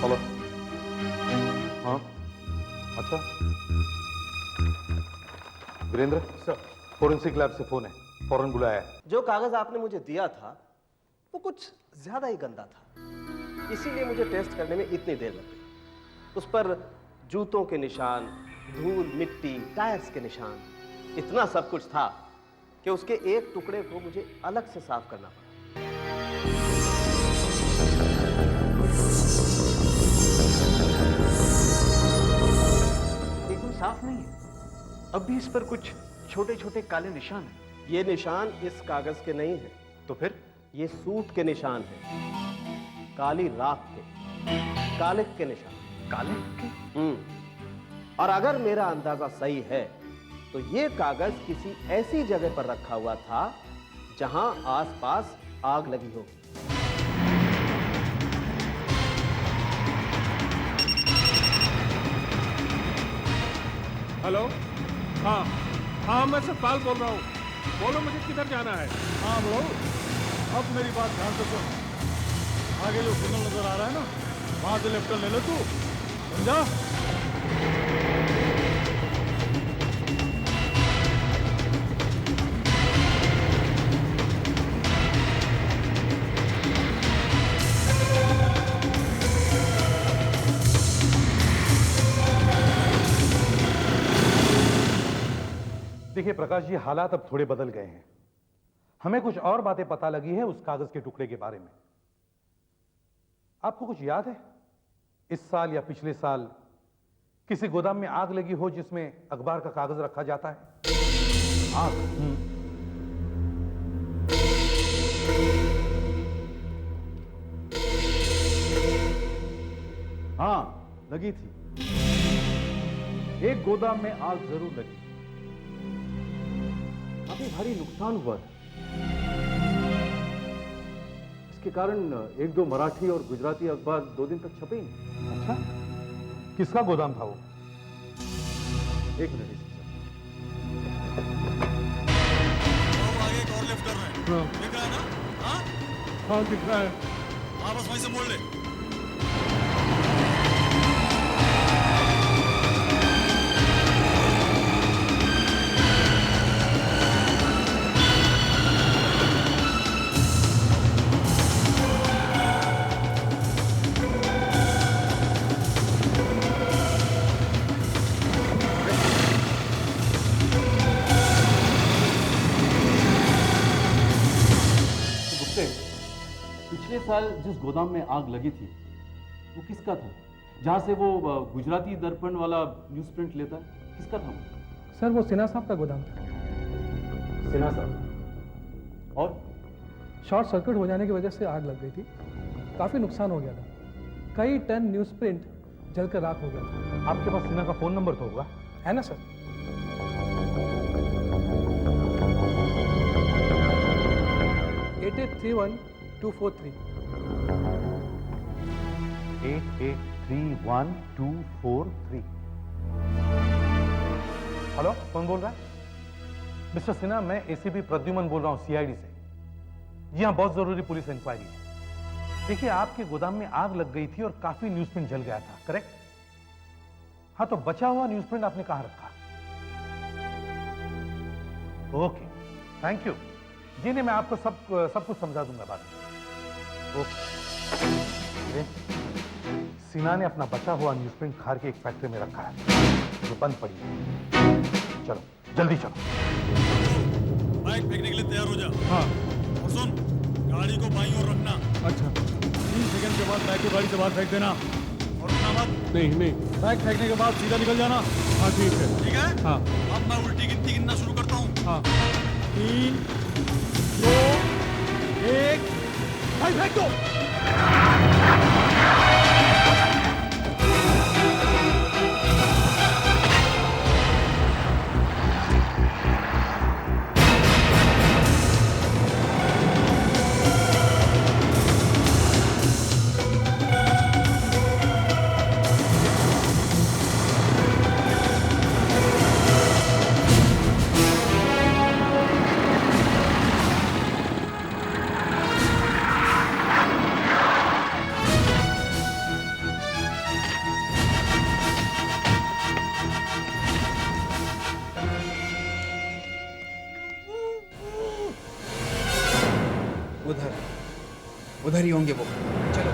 हेलो। हाँ, अच्छा वीरेंद्र सर, फोरेंसिक लैब से फोन है, फौरन बुलाया है। जो कागज आपने मुझे दिया था वो कुछ ज्यादा ही गंदा था, इसीलिए मुझे टेस्ट करने में इतनी देर लग गई। उस पर जूतों के निशान, धूल, मिट्टी, टायर्स के निशान, इतना सब कुछ था कि उसके एक टुकड़े को मुझे अलग से साफ करना पड़ा। एकदम साफ नहीं है, अब भी इस पर कुछ छोटे छोटे काले निशान हैं। ये निशान इस कागज के नहीं है। तो फिर? ये सूट के निशान है, काली राख के, कालिक के निशान। कालिक के? और अगर मेरा अंदाजा सही है तो तो ये कागज किसी ऐसी जगह पर रखा हुआ था जहां आसपास आग लगी हो। हेलो, हाँ हाँ, मैं सतपाल बोल रहा हूँ। बोलो, मुझे किधर जाना है? हाँ ब्रो, अब मेरी बात ध्यान से सुन। आगे जो सिग्नल नजर आ रहा है ना, वहां से लेफ्ट टर्न ले लो तू, समझा? देखिए प्रकाश जी, हालात अब थोड़े बदल गए हैं। हमें कुछ और बातें पता लगी है उस कागज के टुकड़े के बारे में। आपको कुछ याद है, इस साल या पिछले साल किसी गोदाम में आग लगी हो जिसमें अखबार का कागज रखा जाता है? आग? हाँ, लगी थी। एक गोदाम में आग जरूर लगी। काफी भारी नुकसान हुआ था। इसके कारण एक दो मराठी और गुजराती अखबार 2 दिन तक छपे ही नहीं। अच्छा, किसका गोदाम था वो? एक मिनट। आगे एक और लेफ्ट कर रहे हैं, दिख रहा है ना? हाँ हाँ, दिख रहा है। हाँ, बस वहीं से मोड़ ले। पिछले साल जिस गोदाम में आग लगी थी वो किसका था? जहां से वो गुजराती दर्पण वाला न्यूज प्रिंट लेता है, किसका था? सर वो सिन्हा साहब का गोदाम था। सिन्हा साहब? और शॉर्ट सर्किट हो जाने की वजह से आग लग गई थी, काफी नुकसान हो गया था। कई टन न्यूज प्रिंट जलकर राख हो गया था। आपके पास सिन्हा का फोन नंबर तो होगा? है ना सर? 8831-243। 8831-243। हेलो, कौन बोल रहा है? मिस्टर सिन्हा, मैं एसीपी प्रद्युमन बोल रहा हूं, सीआईडी से। जी हाँ, बहुत जरूरी पुलिस इंक्वायरी है। देखिए, आपके गोदाम में आग लग गई थी और काफी न्यूज प्रिंट जल गया था, करेक्ट? हाँ, तो बचा हुआ न्यूज प्रिंट आपने कहां रखा? ओके, थैंक यू जी। नहीं, मैं आपको सब कुछ समझा दूंगा बाद में। ओके। सिन्हा ने अपना बचा हुआ न्यूज प्रिंट खार के एक फैक्ट्री में रखा है जो बंद पड़ी है। चलो, जल्दी चलो। बाइक फेंकने के लिए तैयार हो जा। हाँ। और सुन, गाड़ी को बाईं ओर रखना। अच्छा। 3 सेकंड के बाद बाइक को गाड़ी से बाहर फेंक देना। और रुकना मत। नहीं। बाइक फेंकने के बाद सीधा निकल जाना। हाँ, ठीक है। ठीक है? हाँ। अब मैं उल्टी गिनती गिनना शुरू करता हूँ। हाँ। 3, 2, 1, भाई फेंक दो। उधर ही होंगे वो। चलो।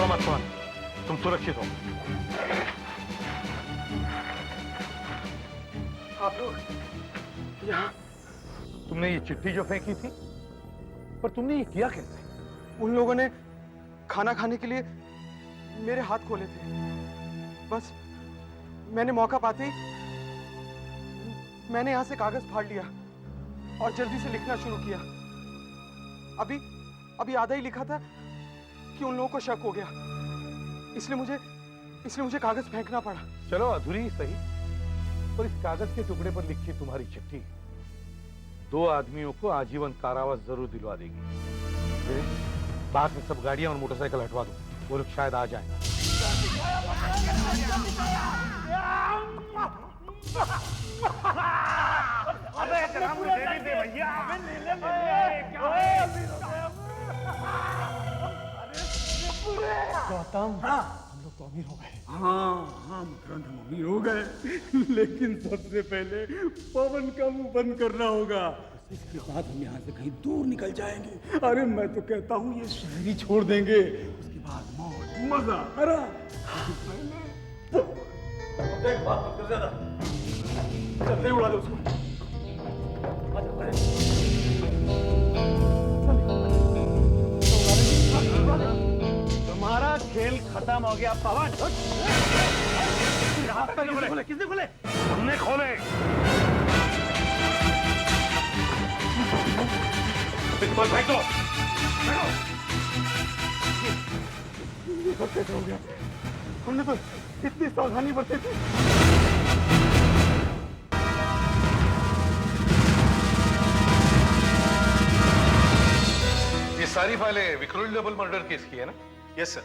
घबराओ मत पवन, तुम सुरक्षित हो। आप लोग यहाँ? तुमने ये चिट्ठी जो फेंकी थी, पर तुमने ये किया कैसे? उन लोगों ने खाना खाने के लिए मेरे हाथ खोले थे। बस मैंने मौका पाते ही मैंने यहां से कागज फाड़ लिया और जल्दी से लिखना शुरू किया। अभी आधा ही लिखा था कि उन लोगों को शक हो गया, इसलिए मुझे कागज फेंकना पड़ा। चलो अधूरी ही सही, पर इस कागज के टुकड़े पर लिखी तुम्हारी चिट्ठी 2 आदमियों को आजीवन कारावास जरूर दिलवा देगी। बाहर में सब गाड़ियां और मोटरसाइकिल हटवा दो, वो लोग शायद आ जाएं। अबे जनाब मुझे भी दे भैया, गौतम, हम लोग तो अमीर हो गए। हाँ तुरंत हम अमीर हो गए, लेकिन सबसे पहले पवन का मुंह बंद करना होगा। इसके बाद हम यहाँ से कहीं दूर निकल जाएंगे। अरे मैं तो कहता हूँ ये शहर ही छोड़ देंगे, उसके बाद मौज मजा आराम। चलते उड़ा दो उसको। तुम्हारा खेल खत्म हो गया पवन। किसने खोले? हमने खोले। पिस्तौल फेंक दो। कैसे हो गया? हमने तो इतनी सावधानी बरती थी। ये सारी फाइलें विक्रोली डबल मर्डर केस की है ना? Yes sir.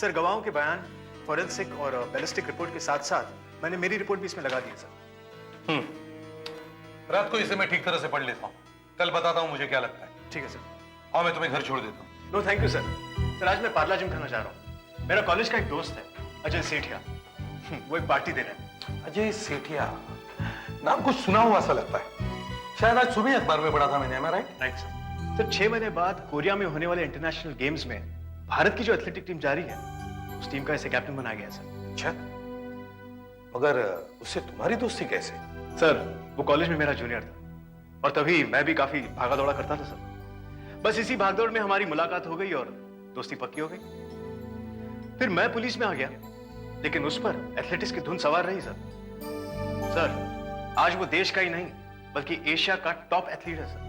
सर गवाहों के बयान, फॉरेंसिक और बैलिस्टिक रिपोर्ट के साथ साथ मैंने मेरी रिपोर्ट भी इसमें लगा दी है सर। रात को इसे मैं ठीक तरह से पढ़ लेता हूँ, कल बताता हूँ मुझे क्या लगता है। ठीक है सर। और मैं तुम्हें घर छोड़ देता हूँ। No thank you sir. Sir आज मैं पार्ला जिम खाना जा रहा हूँ। मेरा कॉलेज का एक दोस्त है अजय सेठिया, वो एक पार्टी दे रहा है। अजय सेठिया नाम कुछ सुना हुआ सा लगता है, शायद आज सुबह अखबार में पढ़ा था मैंने। Right sir. सर 6 महीने बाद कोरिया में होने वाले इंटरनेशनल गेम्स में भारत की जो एथलेटिक टीम जा रही है, उस टीम का इसे कैप्टन बनाया गया सर। अच्छा, मगर उससे तुम्हारी दोस्ती कैसे? सर वो कॉलेज में मेरा जूनियर था और तभी मैं भी काफी भागा दौड़ा करता था सर। बस इसी भागदौड़ में हमारी मुलाकात हो गई और दोस्ती पक्की हो गई। फिर मैं पुलिस में आ गया, लेकिन उस पर एथलेटिक्स की धुन सवार रही सर। सर आज वो देश का ही नहीं बल्कि एशिया का टॉप एथलीट है सर।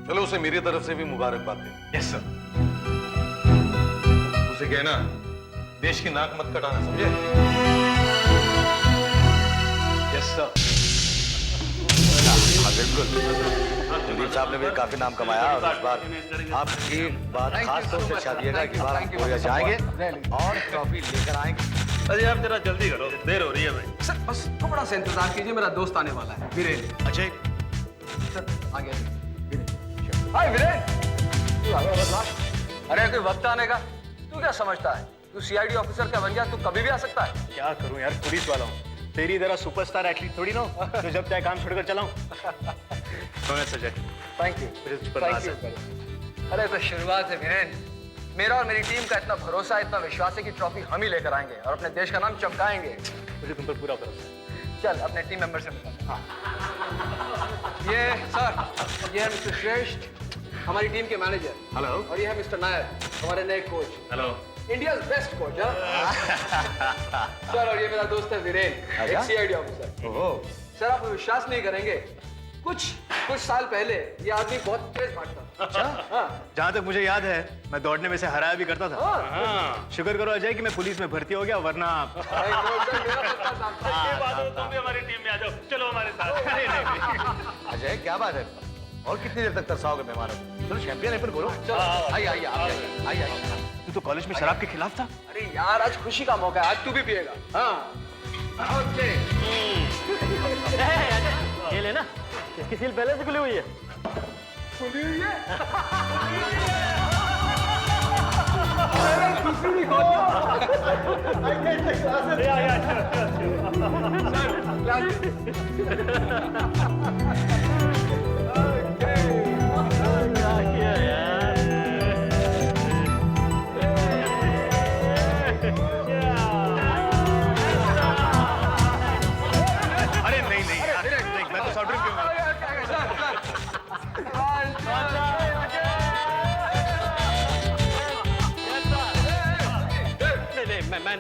चलो उसे मेरी तरफ से भी मुबारकबाद दे। Yes sir. उसे कहना देश की नाक मत कटाना, समझे? Yes sir. हाँ बिल्कुल, कुलदीप साहब ने भी काफी नाम कमाया और इस बार आप एक बात खास तौर से चाहती कि बार हम कोरिया जाएंगे और ट्रॉफी लेकर आएंगे। अरे आप जरा जल्दी करो, देर हो रही है भाई। सर बस थोड़ा सा इंतजार कीजिए, मेरा दोस्त आने वाला है, वीरेन। अजय सर आ गया। हाय वीरेन, तू आ गया बदमाश। अरे कोई वक्त आने का, तू क्या समझता है? तू सीआईडी ऑफिसर क्या बन गया? तू कभी भी आ सकता है। क्या करूं यार, पुलिस वाला हूं। तेरी तरह सुपरस्टार एथलीट थोड़ी ना हो जो जब चाहे काम छोड़कर चलाऊं। Ajay thank you. अरे तो शुरुआत है वीरेन, मेरा और मेरी टीम का इतना भरोसा, इतना विश्वास है कि ट्रॉफी हम ही लेकर आएंगे और अपने देश का नाम चमकाएंगे। मुझे तुम पर पूरा भरोसा है। चल अपने टीम मेंबर से मिलता हूं। ये सर, ये है मिस्टर श्रेष्ठ, हमारी टीम के मैनेजर। हेलो। और ये है मिस्टर नायर, हमारे नए coach. Hello. India best coach. Sir और ये मेरा दोस्त है वीरेन, एक सीआईडी ऑफिसर। सर आप विश्वास नहीं करेंगे, कुछ साल पहले ये आदमी बहुत तेज भागता था। अच्छा? हाँ। जहाँ तक मुझे याद है मैं दौड़ने में से हराया भी करता था। हाँ। शुक्र करो अजय कि मैं पुलिस में भर्ती हो गया, वरना तुम भी हमारी टीम में आ जाओ, चलो हमारे साथ। अजय क्या बात है, और कितनी देर तक तरसाओगे मेहमानों को? चलो चैंपियन है, फिर बोलो। आइए। तू तो कॉलेज में शराब के खिलाफ था। अरे यार आज खुशी का मौका है, आज तू भी पिएगा। हाँ ओके। ये लेना, इसकी सील पहले से खुली हुई है। खुली हुई है?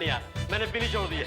बढ़िया, मैंने पीली छोड़ दी है।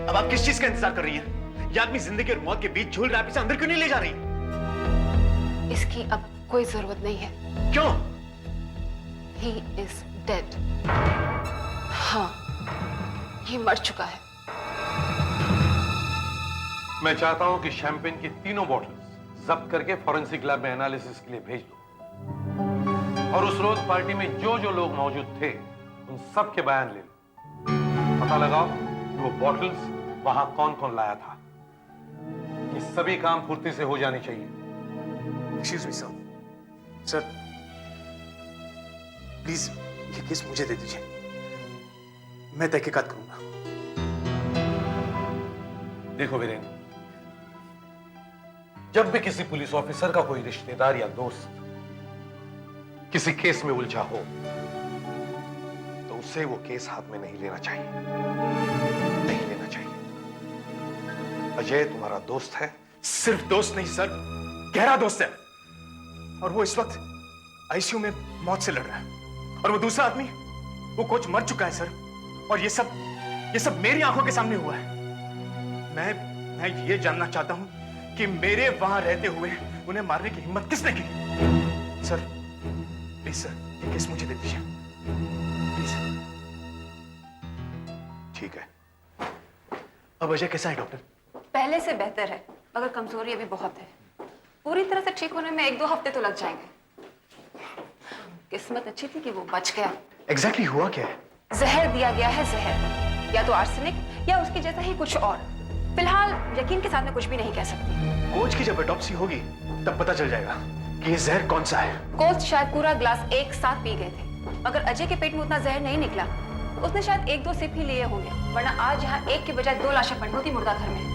अब आप किस चीज का इंतजार कर रही हैं? ये आदमी जिंदगी और मौत के बीच झूल रहा है, आप इसे अंदर क्यों नहीं ले जा रही? इसकी अब कोई जरूरत नहीं है। क्यों? He is dead. हाँ, ये मर चुका है। मैं चाहता हूं कि शैंपेन की तीनों बॉटल्स जब्त करके फॉरेंसिक लैब में एनालिसिस के लिए भेज दो, और उस रोज पार्टी में जो जो लोग मौजूद थे उन सब के बयान ले लो। पता लगाओ कि वो बॉटल्स वहां कौन कौन लाया था। ये सभी काम फुर्ती से हो जाने चाहिए। Excuse me sir, sir please ये केस मुझे दे दीजिए, मैं तहकीकात करूंगा। देखो वीरेंद्र, जब भी किसी पुलिस ऑफिसर का कोई रिश्तेदार या दोस्त किसी केस में उलझा हो तो उसे वो केस हाथ में नहीं लेना चाहिए, नहीं लेना चाहिए। अजय तुम्हारा दोस्त है। सिर्फ दोस्त नहीं सर, गहरा दोस्त है, और वो इस वक्त आईसीयू में मौत से लड़ रहा है। और वो दूसरा आदमी, वो कोच मर चुका है सर, और ये सब मेरी आंखों के सामने हुआ है। मैं ये जानना चाहता हूं कि मेरे वहां रहते हुए उन्हें मारने की हिम्मत किसने की? सर प्लीज सर, ये केस मुझे दे दीजिए प्लीज। ठीक है। अब अजय कैसा है डॉक्टर? पहले से बेहतर है, मगर कमजोरी अभी बहुत है। पूरी तरह से ठीक होने में 1-2 हफ्ते तो लग जाएंगे। किस्मत अच्छी थी कि वो बच गया। एग्जैक्टली हुआ क्या है? जहर दिया गया है, जहर, या तो आर्सेनिक या उसके जैसा ही कुछ और। फिलहाल यकीन के साथ मैं कुछ भी नहीं कह सकती। कोच की जब ऑटोप्सी होगी तब पता चल जाएगा कि ये जहर कौन सा है। कोच शायद पूरा ग्लास एक साथ पी गए थे, मगर अजय के पेट में उतना जहर नहीं निकला। उसने शायद 1-2 सिप ही लिए होंगे, वरना आज यहाँ एक के बजाय 2 लाशें पड़ी होती मुर्दा घर में।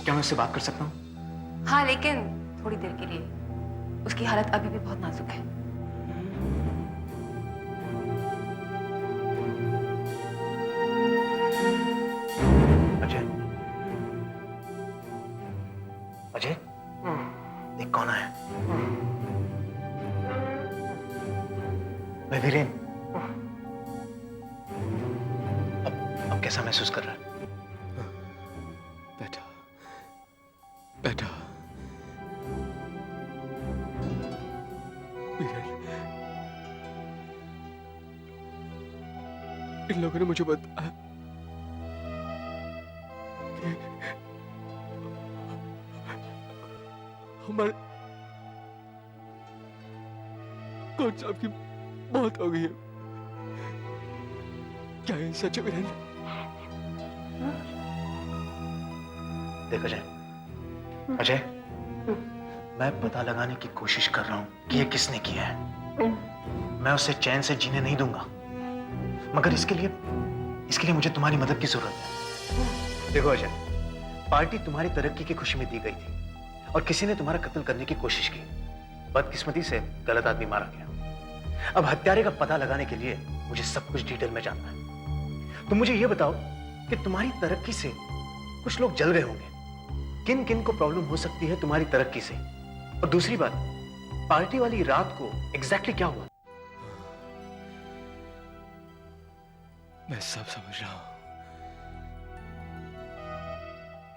क्या मैं उससे बात कर सकता हूँ? हाँ, लेकिन थोड़ी देर के लिए। उसकी हालत अभी भी बहुत नाजुक है। अजय, अजय, देख कौन है? मैं वीरेन। अब कैसा महसूस कर रहा है? बेटा, इन लोगों ने मुझे बताया कि कौन साहब की मौत हो गई है। क्या ये सच है वीरेंद्र? देखो अजय, अजय, मैं पता लगाने की कोशिश कर रहा हूं कि ये किसने किया है। मैं उसे चैन से जीने नहीं दूंगा, मगर इसके लिए मुझे तुम्हारी मदद की जरूरत है। देखो अजय, पार्टी तुम्हारी तरक्की की खुशी में दी गई थी और किसी ने तुम्हारा कत्ल करने की कोशिश की। बदकिस्मती से गलत आदमी मारा गया। अब हत्यारे का पता लगाने के लिए मुझे सब कुछ डिटेल में जानना है। तुम मुझे यह बताओ कि तुम्हारी तरक्की से कुछ लोग जल गए होंगे। किन किन को प्रॉब्लम हो सकती है तुम्हारी तरक्की से? और दूसरी बात, पार्टी वाली रात को एग्जैक्टली क्या हुआ? मैं सब समझ रहा हूं,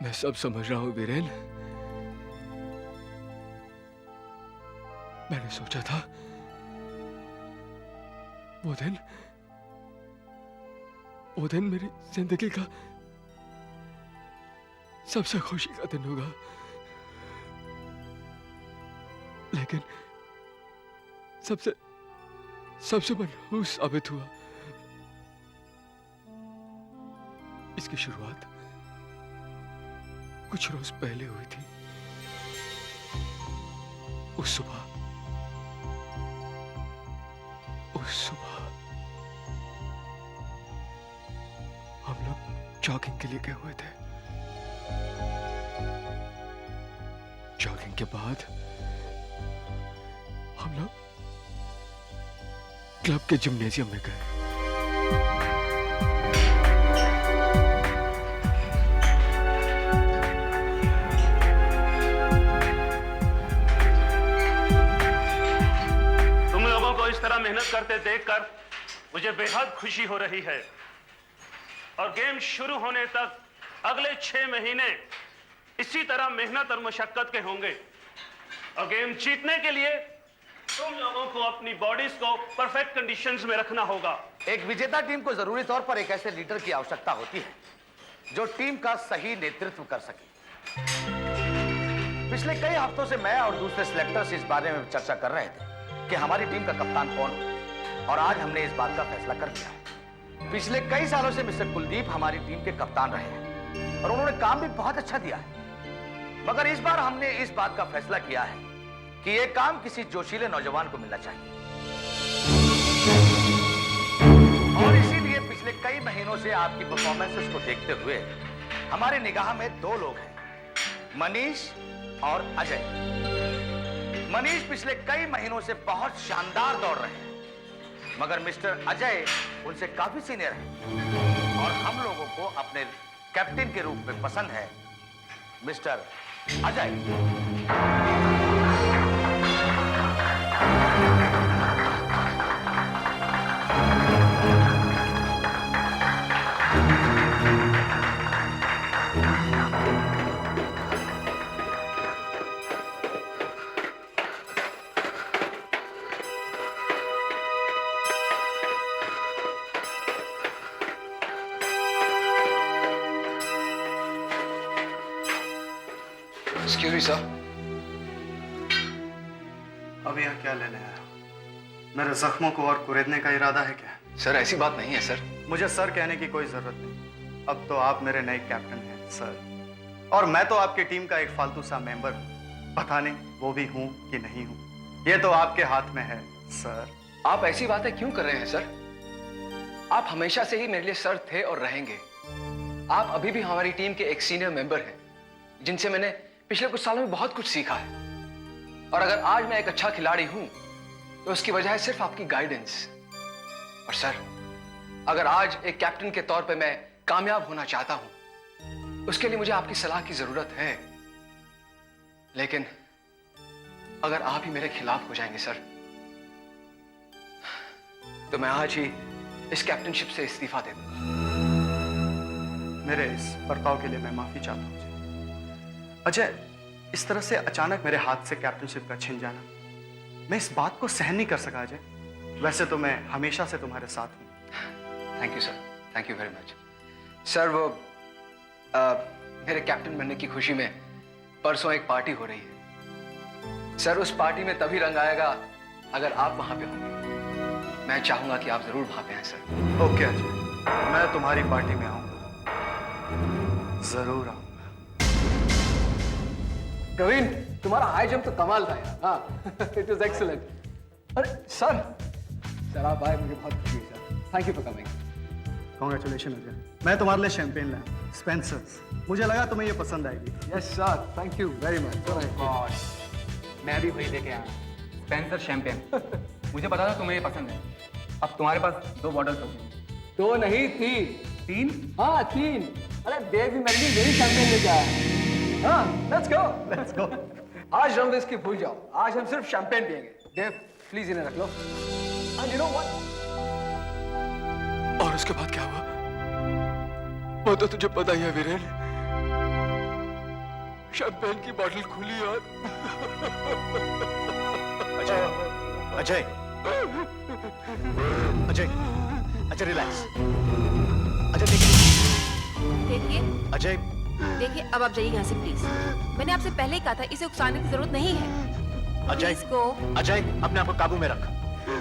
मैं सब समझ रहा हूं वीरेन। मैंने सोचा था वो दिन मेरी जिंदगी का सबसे खुशी का दिन होगा, लेकिन सबसे मनहूस साबित हुआ। इसकी शुरुआत कुछ रोज पहले हुई थी। उस सुबह हम लोग जॉगिंग के लिए गए हुए थे। जॉगिंग के बाद हम लोग क्लब के जिम्नेजियम में गए। तुम लोगों को इस तरह मेहनत करते देखकर मुझे बेहद खुशी हो रही है और गेम शुरू होने तक अगले 6 महीने इसी तरह मेहनत और मशक्कत के होंगे। और गेम जीतने के लिए तुम लोगों को अपनी बॉडीज को परफेक्ट कंडीशंस में रखना होगा। एक विजेता टीम को जरूरी तौर पर एक ऐसे लीडर की आवश्यकता होती है जो टीम का सही नेतृत्व कर सके। पिछले कई हफ्तों से मैं और दूसरे सिलेक्टर्स इस बारे में चर्चा कर रहे थे कि हमारी टीम का कप्तान कौन हो, और आज हमने इस बात का फैसला कर लिया है। पिछले कई सालों से मिस्टर कुलदीप हमारी टीम के कप्तान रहे हैं और उन्होंने काम भी बहुत अच्छा दिया है, मगर इस बार हमने इस बात का फैसला किया है कि यह काम किसी जोशीले नौजवान को मिलना चाहिए। और इसीलिए पिछले कई महीनों से आपकी परफॉर्मेंसेस को देखते हुए हमारी निगाह में 2 लोग हैं, मनीष और अजय। मनीष पिछले कई महीनों से बहुत शानदार दौड़ रहे हैं, मगर मिस्टर अजय उनसे काफी सीनियर हैं और हम लोगों को अपने कैप्टन के रूप में पसंद है mister Ajay. Excuse me sir. अब यह क्या लेने आया? मेरे जख्मों को और कुरेदने का इरादा है क्या? सर ऐसी बात नहीं है सर। मुझे सर कहने की कोई जरूरत नहीं। अब तो आप मेरे नए कैप्टन हैं सर, और मैं तो आपकी टीम का एक फालतू सा मेंबर हूँ। पता नहीं वो भी हूँ कि नहीं हूँ, ये तो आपके हाथ में है सर। आप ऐसी बातें क्यों कर रहे हैं सर? आप हमेशा से ही मेरे लिए सर थे और रहेंगे। आप अभी भी हमारी टीम के एक सीनियर मेंबर हैं जिनसे मैंने पिछले कुछ सालों में बहुत कुछ सीखा है। और अगर आज मैं एक अच्छा खिलाड़ी हूं तो उसकी वजह है सिर्फ आपकी गाइडेंस। और सर, अगर आज एक कैप्टन के तौर पे मैं कामयाब होना चाहता हूं, उसके लिए मुझे आपकी सलाह की जरूरत है। लेकिन अगर आप ही मेरे खिलाफ हो जाएंगे सर, तो मैं आज ही इस कैप्टनशिप से इस्तीफा दे दूंगा। मेरे इस बर्ताव के लिए मैं माफी चाहता हूँ अजय। इस तरह से अचानक मेरे हाथ से कैप्टनशिप का छिन जाना, मैं इस बात को सहन नहीं कर सका अजय। वैसे तो मैं हमेशा से तुम्हारे साथ हूं। Thank you sir, thank you very much sir. वो मेरे कैप्टन बनने की खुशी में परसों एक पार्टी हो रही है सर। उस पार्टी में तभी रंग आएगा अगर आप वहां पे होंगे। मैं चाहूंगा कि आप जरूर वहां पे आए सर। ओके अजय, मैं तुम्हारी पार्टी में आऊंगा, जरूर आऊंगा। प्रवीण, तुम्हारा हाई जंप तो कमाल था यार। हाँ, इट वाज एक्सीलेंट। अरे सर आप आए, मुझे बहुत खुशी हुई sir. Thank you for coming. Congratulation Ajay, मैं तुम्हारे लिए शैंपेन लाया, स्पेंसर्स। मुझे लगा तुम्हें ये पसंद आएगी। Yes sir, thank you very much. मैं भी वही लेके आया, स्पेंसर शैंपेन। मुझे पता था तुम्हें ये पसंद है। अब तुम्हारे पास 2 बॉटल्स होगी। 2 नहीं 3। हाँ 3। अरे देव भी मेरे लिए यही शैंपेन लेके आया। हाँ, लेट्स गो। आज हम इसकी भूल जाओ, आज हम सिर्फ शैंपेन पिएंगे। देव प्लीज इन्हें रख लो। And you know what? और उसके बाद क्या हुआ वो तो तुझे पता ही है वीरेन। शैंपेन की बोतल खुली और अजय अजय अजय अजय रिलैक्स। अजय देखिए अजय देखिए, अब आप जाइए यहाँ से प्लीज। मैंने आपसे पहले ही कहा था इसे उकसाने की जरूरत नहीं है। अजय इसको अजय अपने आप को काबू में रख।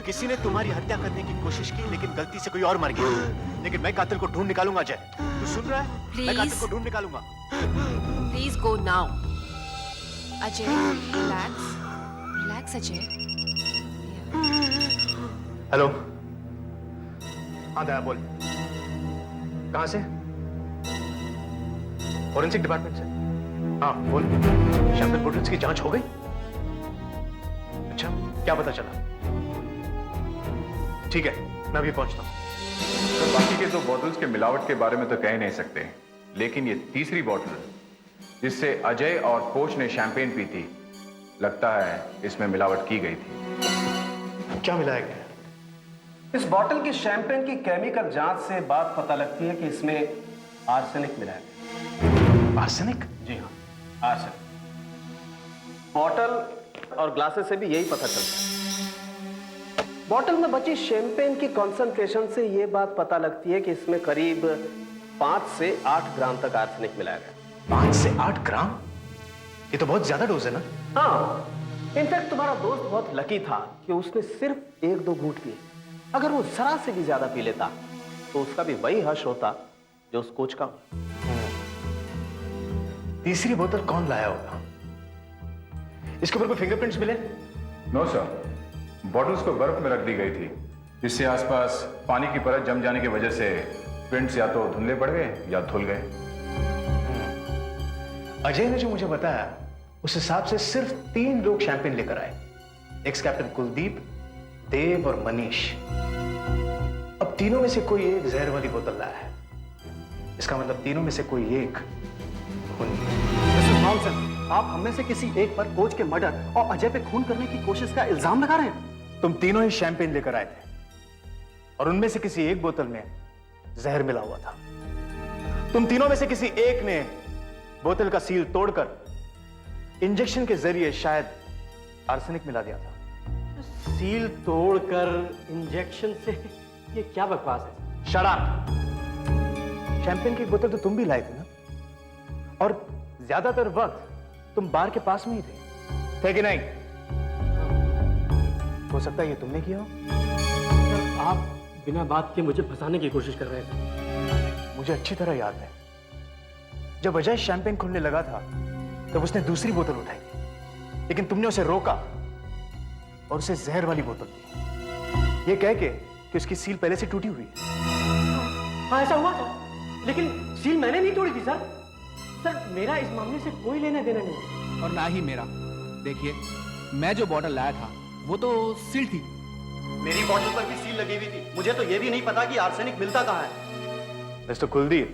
किसी ने तुम्हारी हत्या करने की कोशिश की, लेकिन गलती से कोई और मर गया। लेकिन मैं कातिल को ढूंढ निकालूंगा अजय, तू सुन रहा है? मैं कातिल को ढूंढ निकालूंगा। Please go now. Ajay relax, relax Ajay. Hello, हाँ दया बोल। कहाँ से? फॉरेंसिक डिपार्टमेंट से। हाँ बोल। शैंपेन बोतल्स की जांच हो गई? अच्छा, क्या पता चला? ठीक है, मैं अभी पहुंचता हूँ। तो बाकी के 2 बॉटल्स के मिलावट के बारे में तो कह ही नहीं सकते, लेकिन ये तीसरी बॉटल जिससे अजय और कोच ने शैंपेन पी थी, लगता है इसमें मिलावट की गई थी। क्या मिलाया गया? इस बॉटल की शैंपेन की केमिकल जांच से बात पता लगती है कि इसमें आर्सेनिक मिला है। आर्सेनिक? जी हाँ, आर्सेनिक। बॉटल और ग्लासेस से भी यही पता चलता है। बॉटल में बची शैंपेन की कंसंट्रेशन से यह बात पता लगती है कि इसमें करीब 5 से 8 ग्राम तक आर्सेनिक मिलाया गया। 5 से 8 ग्राम? ये तो बहुत ज्यादा डोज है ना? हाँ, इनफैक्ट तुम्हारा दोस्त बहुत लकी था कि उसने सिर्फ 1-2 घूंट पिए। अगर वो जरा से भी ज्यादा पी लेता तो उसका भी वही हश होता जो उस कोच का। तीसरी बोतल कौन लाया होगा? इसके ऊपर कोई फिंगरप्रिंट्स मिले? नो सर, बॉटल्स को बर्फ में रख दी गई थी, जिससे आसपास पानी की परत जम जाने की वजह से प्रिंट्स या तो धुंधले पड़ गए या धुल गए। अजय ने जो मुझे बताया उस हिसाब से सिर्फ 3 लोग शैंपेन लेकर आए। एक्स कैप्टन कुलदीप, देव और मनीष। अब तीनों में से कोई एक जहर वाली बोतल लाया है। इसका मतलब तीनों में से कोई एक आप हम में से किसी एक पर कोच के मर्डर और अजय पे खून करने की कोशिश का इल्जाम लगा रहे हैं। तुम तीनों ही शैंपेन लेकर आए थे और उनमें से किसी एक बोतल में जहर मिला हुआ था। तुम तीनों में से किसी एक ने बोतल का सील तोड़कर इंजेक्शन के जरिए शायद आर्सेनिक मिला दिया था। सील तोड़कर इंजेक्शन से? ये क्या बकवास है? Shut up! शैंपेन की बोतल तो तुम भी लाए थे ना, और ज्यादातर वक्त तुम बार के पास में ही थे कि नहीं? हो सकता है ये तुमने किया हो। आप बिना बात के मुझे फंसाने की कोशिश कर रहे थे। मुझे अच्छी तरह याद है, जब अजय शैंपेन खोलने लगा था तब उसने दूसरी बोतल उठाई थी, लेकिन तुमने उसे रोका और उसे जहर वाली बोतल दी, ये कह के कि उसकी सील पहले से टूटी हुई है। हाँ ऐसा हुआ था, लेकिन सील मैंने नहीं तोड़ी थी सर। सर मेरा इस मामले से कोई लेना देना नहीं, और ना ही मेरा। देखिए, मैं जो बॉटल लाया था वो तो सील थी। मेरी बॉटल पर भी सील लगी हुई थी। मुझे तो यह भी नहीं पता कि आर्सेनिक मिलता कहाँ है। मिस्टर कुलदीप,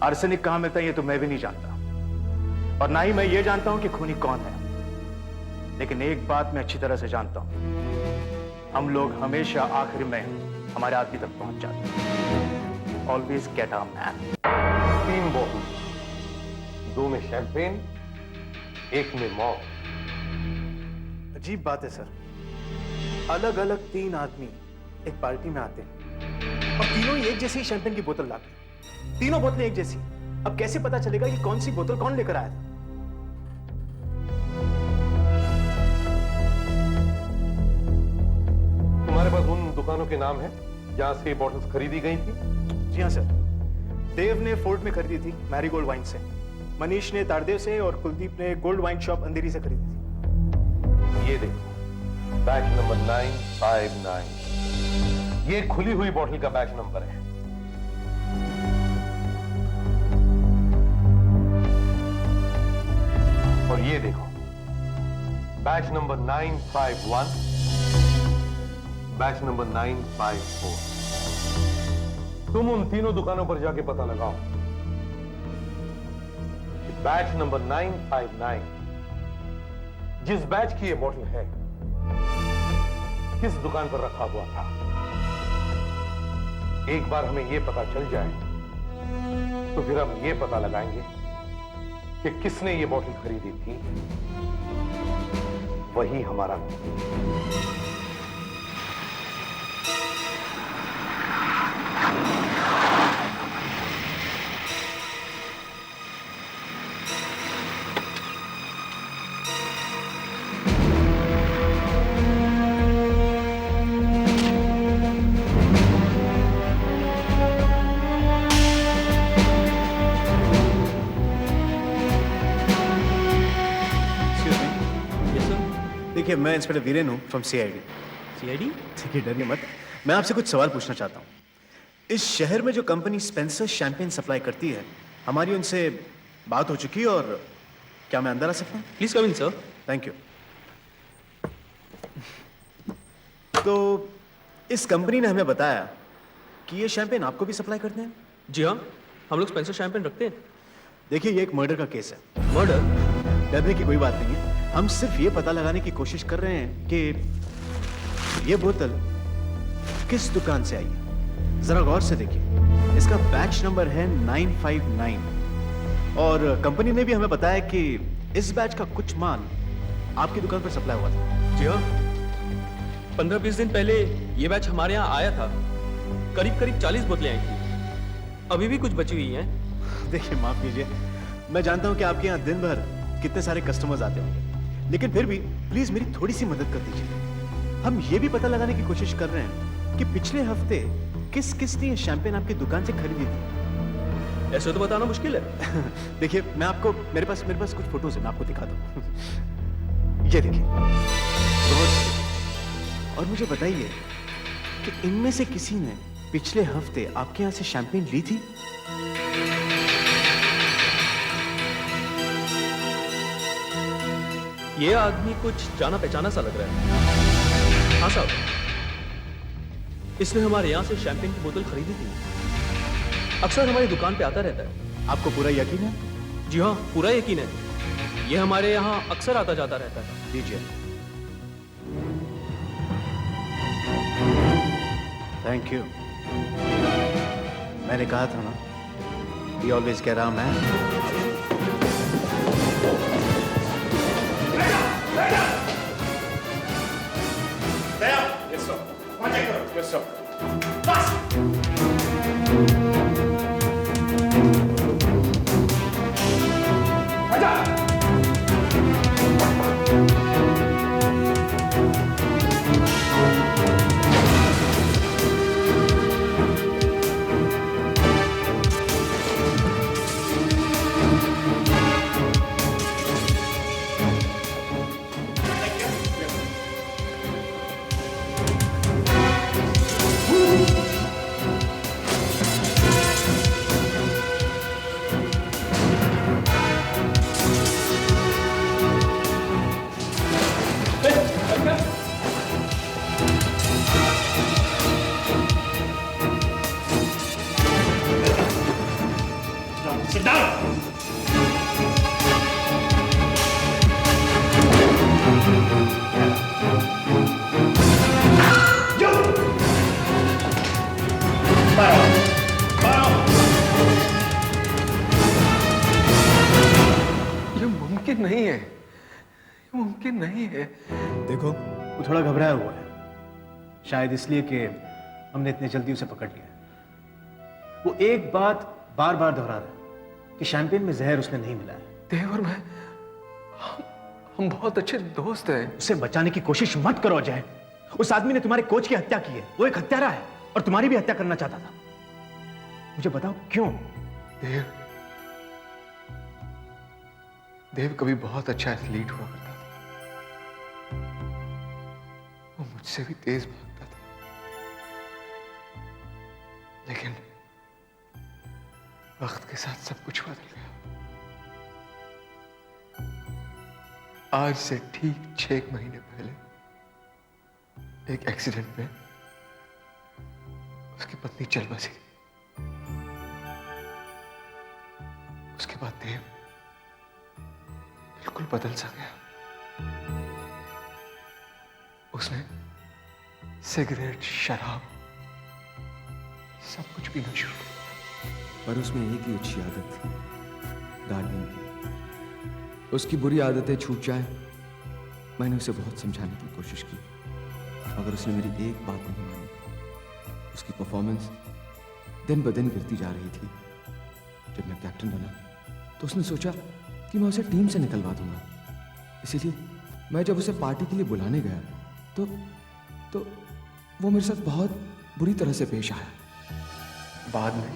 आर्सेनिक कहां मिलता है ये तो मैं भी नहीं जानता, और ना ही मैं ये जानता हूं कि खूनी कौन है। लेकिन एक बात मैं अच्छी तरह से जानता हूं, हम लोग हमेशा आखिर में हमारे आदमी तक पहुंच जाते हैं। Always get our man. 3 bottle, 2 में शैंपेन, 1 में मौत। अजीब बात है सर, अलग अलग 3 आदमी एक पार्टी में आते हैं और तीनों ही एक जैसी शैंपेन की बोतल लाते हैं। तीनों बोतलें एक जैसी। अब कैसे पता चलेगा कि कौन सी बोतल कौन लेकर आया था? तुम्हारे पास उन दुकानों के नाम है जहां से ये बॉटल्स खरीदी गई थी? जी हाँ सर। देव ने फोर्ट में खरीदी थी मैरीगोल्ड वाइन से, मनीष ने तारदेव से और कुलदीप ने गोल्ड वाइन शॉप अंधेरी से खरीदी थी। ये देखो, बैच नंबर 959, ये खुली हुई बॉटल का बैच नंबर है। और ये देखो, बैच नंबर 951, बैच नंबर 954। तुम उन तीनों दुकानों पर जाके पता लगाओ कि बैच नंबर 959 जिस बैच की ये बॉटल है किस दुकान पर रखा हुआ था। एक बार हमें ये पता चल जाए तो फिर हम ये पता लगाएंगे कि किसने ये बॉटल खरीदी थी, वही हमारा देखिए, मैं इंस्पेक्टर वीरेन हूँ फ्रॉम सीआईडी। सीआईडी? ठीक है, डरिए मत। मैं आपसे कुछ सवाल पूछना चाहता हूँ। इस शहर में जो कंपनी स्पेंसर शैंपेन सप्लाई करती है, हमारी उनसे बात हो चुकी है और क्या मैं अंदर आ सकता हूँ? Please come in sir. Thank you. तो इस कंपनी ने हमें बताया कि ये शैंपेन आपको भी सप्लाई करते हैं? जी हाँ, हम लोग स्पेंसर शैंपेन रखते हैं। देखिए, ये एक मर्डर का केस है। मर्डर? डरने की कोई बात नहीं है। हम सिर्फ ये पता लगाने की कोशिश कर रहे हैं कि ये बोतल किस दुकान से आई है। जरा गौर से देखिए, इसका बैच नंबर है 959 और कंपनी ने भी हमें बताया कि इस बैच का कुछ माल आपकी दुकान पर सप्लाई हुआ था। जी हाँ, 15-20 दिन पहले ये बैच हमारे यहाँ आया था। करीब 40 बोतलें आई थी, अभी भी कुछ बची हुई हैं। देखिए, माफ कीजिए, मैं जानता हूँ कि आपके यहाँ दिन भर कितने सारे कस्टमर्स आते होंगे, लेकिन फिर भी प्लीज मेरी थोड़ी सी मदद कर दीजिए। हम ये भी पता लगाने की कोशिश कर रहे हैं कि पिछले हफ्ते किस किस ने शैंपेन आपकी दुकान से खरीदी थी। ऐसे तो बताना मुश्किल है। देखिए, मैं आपको मेरे पास कुछ फोटोज है, मैं आपको दिखाता हूँ। ये देखिए, और मुझे बताइए कि इनमें से किसी ने पिछले हफ्ते आपके यहाँ से शैंपेन ली थी? ये आदमी कुछ जाना पहचाना सा लग रहा है। हाँ साहब, इसने हमारे यहाँ से शैंपेन की बोतल खरीदी थी। अक्सर हमारी दुकान पे आता रहता है। आपको पूरा यकीन है? जी हाँ, पूरा यकीन है। ये हमारे यहाँ अक्सर आता जाता रहता है। दीजिए। Thank you. मैंने कहा था ना, he always get around, man. Yes, sir. Contact करो. Yes, sir. Sit down. ये मुमकिन नहीं है, मुमकिन नहीं है। देखो, वो थोड़ा घबराया हुआ है, शायद इसलिए कि हमने इतने जल्दी उसे पकड़ लिया। वो एक बात बार बार दोहरा रहा है कि शैंपेन में जहर उसने नहीं मिला है। देव और मैं, हम बहुत अच्छे दोस्त हैं। उसे बचाने की कोशिश मत करो अजय, उस आदमी ने तुम्हारे कोच की हत्या की है। वो एक हत्यारा है और तुम्हारी भी हत्या करना चाहता था। मुझे बताओ क्यों? देव कभी बहुत अच्छा एथलीट हुआ करता था। वो मुझसे भी तेज भागता था, लेकिन वक्त के साथ सब कुछ बदल गया। आज से ठीक 6 महीने पहले एक एक्सीडेंट में उसकी पत्नी चल बसी। उसके बाद देव बिल्कुल बदल सा गया। उसने सिगरेट, शराब सब कुछ पीना शुरू किया। पर उसमें एक ही अच्छी आदत थी, गार्डनिंग की। उसकी बुरी आदतें छूट जाए, मैंने उसे बहुत समझाने की कोशिश की, मगर उसने मेरी एक बात नहीं मानी। उसकी परफॉर्मेंस दिन ब दिन गिरती जा रही थी। जब मैं कैप्टन बना तो उसने सोचा कि मैं उसे टीम से निकलवा दूंगा। इसीलिए मैं जब उसे पार्टी के लिए बुलाने गया तो वो मेरे साथ बहुत बुरी तरह से पेश आया। बाद में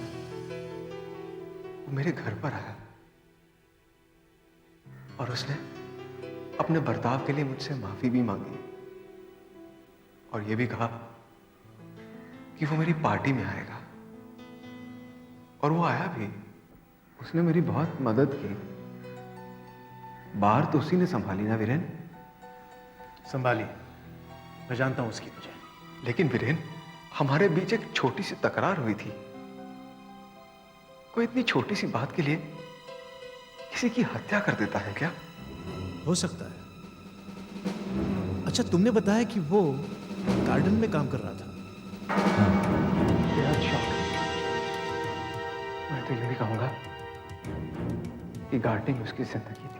वो मेरे घर पर आया और उसने अपने बर्ताव के लिए मुझसे माफी भी मांगी और ये भी कहा कि वो मेरी पार्टी में आएगा। और वो आया भी। उसने मेरी बहुत मदद की। बाहर तो उसी ने संभाली ना वीरेन? संभाली, मैं जानता हूं उसकी वजह। लेकिन वीरेन, हमारे बीच एक छोटी सी तकरार हुई थी। कोई इतनी छोटी सी बात के लिए किसी की हत्या कर देता है क्या? हो सकता है। अच्छा, तुमने बताया कि वो गार्डन में काम कर रहा था। बेहद शौक। मैं तो यूं ही कहूंगा कि गार्डनिंग उसकी जिंदगी थी।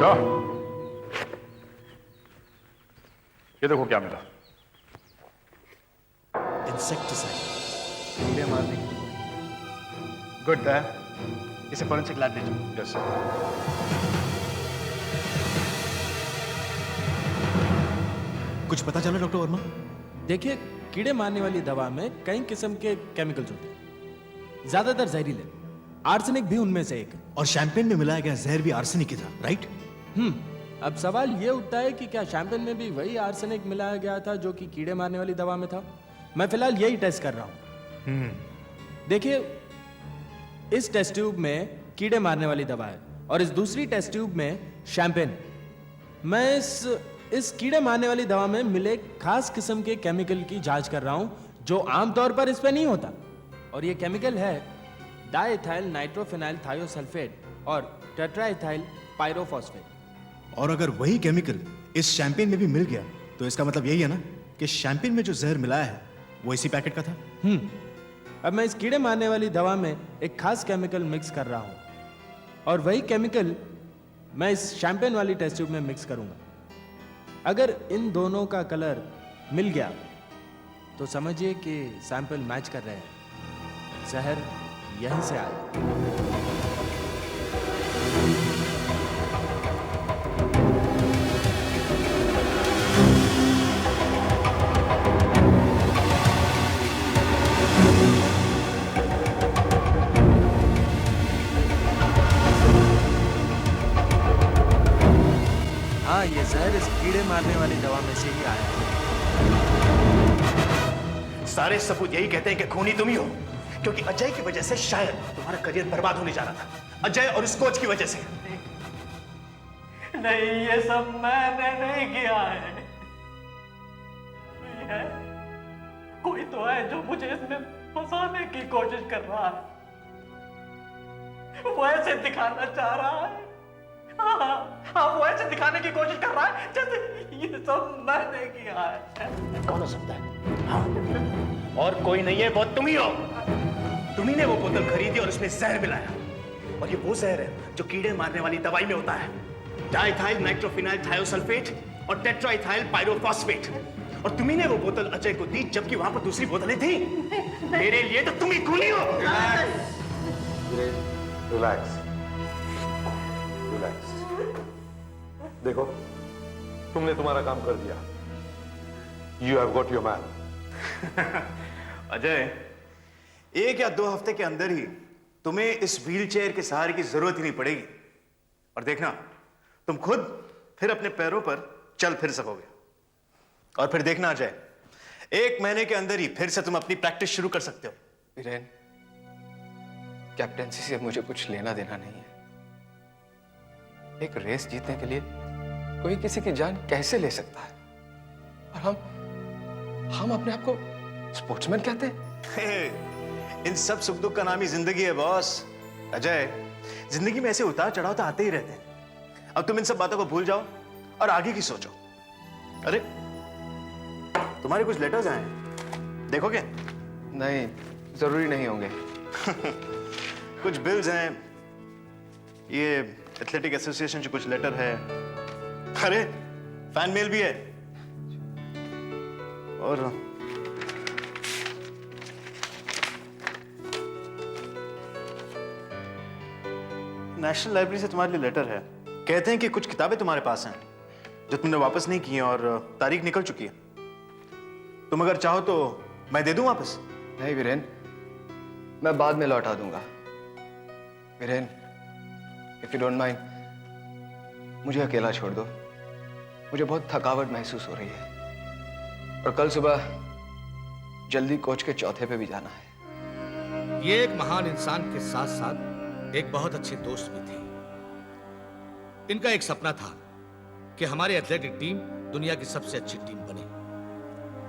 सर, ये देखो क्या मिला। इंसेक्टिसाइड, कीड़े मारने की। Good that. इसे फॉरेंसिक लैब भेजो। Yes sir. कुछ पता चला डॉक्टर वर्मा? देखिए, कीड़े मारने वाली दवा में कई किस्म के केमिकल्स होते हैं, ज्यादातर जहरीले। आर्सेनिक भी उनमें से एक है। और शैंपेन में मिलाया गया जहर भी आर्सेनिक ही था, राइट? अब सवाल ये उठता है कि क्या शैंपेन में भी वही आर्सेनिक मिलाया गया था जो कि कीड़े मारने वाली दवा में था? मैं फिलहाल यही टेस्ट कर रहा हूं। देखिए, इस टेस्ट ट्यूब में कीड़े मारने वाली दवा है और इस दूसरी टेस्ट ट्यूब में शैंपेन। मैं इस कीड़े मारने वाली दवा में मिले खास किस्म के केमिकल की जांच कर रहा हूं जो आमतौर पर इस पे नहीं होता। और ये केमिकल है डाइएथाइल नाइट्रोफिनाइल थायोसल्फेट और टेट्राइथाइल पायरोफॉस्फेट। और अगर वही केमिकल इस शैंपेन में भी मिल गया तो इसका मतलब यही है ना कि शैंपेन में जो जहर मिलाया है वो इसी पैकेट का था। अब मैं इस कीड़े मारने वाली दवा में एक खास केमिकल मिक्स कर रहा हूं और वही केमिकल मैं इस शैंपेन वाली टेस्ट ट्यूब में मिक्स करूंगा। अगर इन दोनों का कलर मिल गया तो समझिए कि सैंपल मैच कर रहे हैं, जहर यहीं से आया। हाँ, ये जहर इस कीड़े मारने वाली दवा में से ही आया। सारे सबूत यही कहते हैं कि खूनी तुम ही हो, क्योंकि अजय की वजह से शायद तुम्हारा करियर बर्बाद होने जा रहा था। अजय और उस कोच की वजह से। नहीं, ये सब मैंने नहीं किया है। कोई तो है जो मुझे इसमें फंसाने की कोशिश कर रहा है। वो ऐसे दिखाना चाह रहा है। हाँ, वो ऐसे दिखाने की कोशिश कर रहा है जैसे ये सब मैंने किया है। कौन हो सकता है? हाँ, और कोई नहीं है, वो तुम ही हो। तुम्ही ने वो बोतल खरीदी और उसमें जहर मिलाया। और ये वो जहर है जो कीड़े मारने वाली दवाई में होता है। डाइथाइल नाइट्रोफिनाइल थायोसल्फेट और टेट्राइथाइल पायरोफॉस्फेट। और तुम्ही ने वो बोतल अजय को दी जबकि वहां पर दूसरी बोतलें थी। मेरे लिए तो तुम ही खूनी हो। Relax, relax. देखो, तुमने तुम्हारा काम कर दिया। You have got your man. Ajay, 1 या 2 हफ्ते के अंदर ही तुम्हें इस व्हीलचेयर के सहारे की जरूरत ही नहीं पड़ेगी। और देखना, तुम खुद फिर अपने पैरों पर चल फिर सकोगे। और फिर देखना अजय, 1 महीने के अंदर ही फिर से तुम अपनी प्रैक्टिस शुरू कर सकते हो। वीरेन, कैप्टेंसी से मुझे कुछ लेना देना नहीं है। एक रेस जीतने के लिए कोई किसी की जान कैसे ले सकता है? और हम अपने आप को स्पोर्ट्समैन कहते हैं। इन सब सुख दुख का नाम ही जिंदगी है बॉस। अजय, जिंदगी में ऐसे उतार चढ़ाव तो आते ही रहते हैं। अब तुम इन सब बातों को भूल जाओ और आगे की सोचो। अरे, तुम्हारे कुछ लेटर्स आए हैं, देखोगे? नहीं, जरूरी नहीं होंगे। कुछ बिल्स हैं, ये एथलेटिक एसोसिएशन से कुछ लेटर है, अरे फैन मेल भी है, और नेशनल लाइब्रेरी से तुम्हारे लिए लेटर है। कहते हैं कि कुछ किताबें तुम्हारे पास हैं जो तुमने वापस नहीं की हैं और तारीख निकल चुकी है। तुम अगर चाहो तो मैं दे दूं वापस। नहीं वीरेन, मैं बाद में लौटा दूंगा। Viren, if you don't mind, मुझे अकेला छोड़ दो। मुझे बहुत थकावट महसूस हो रही है और कल सुबह जल्दी कोच के चौथे पे भी जाना है। ये एक महान इंसान के साथ साथ एक बहुत अच्छे दोस्त भी थे। इनका एक सपना था कि हमारी एथलेटिक टीम दुनिया की सबसे अच्छी टीम बने,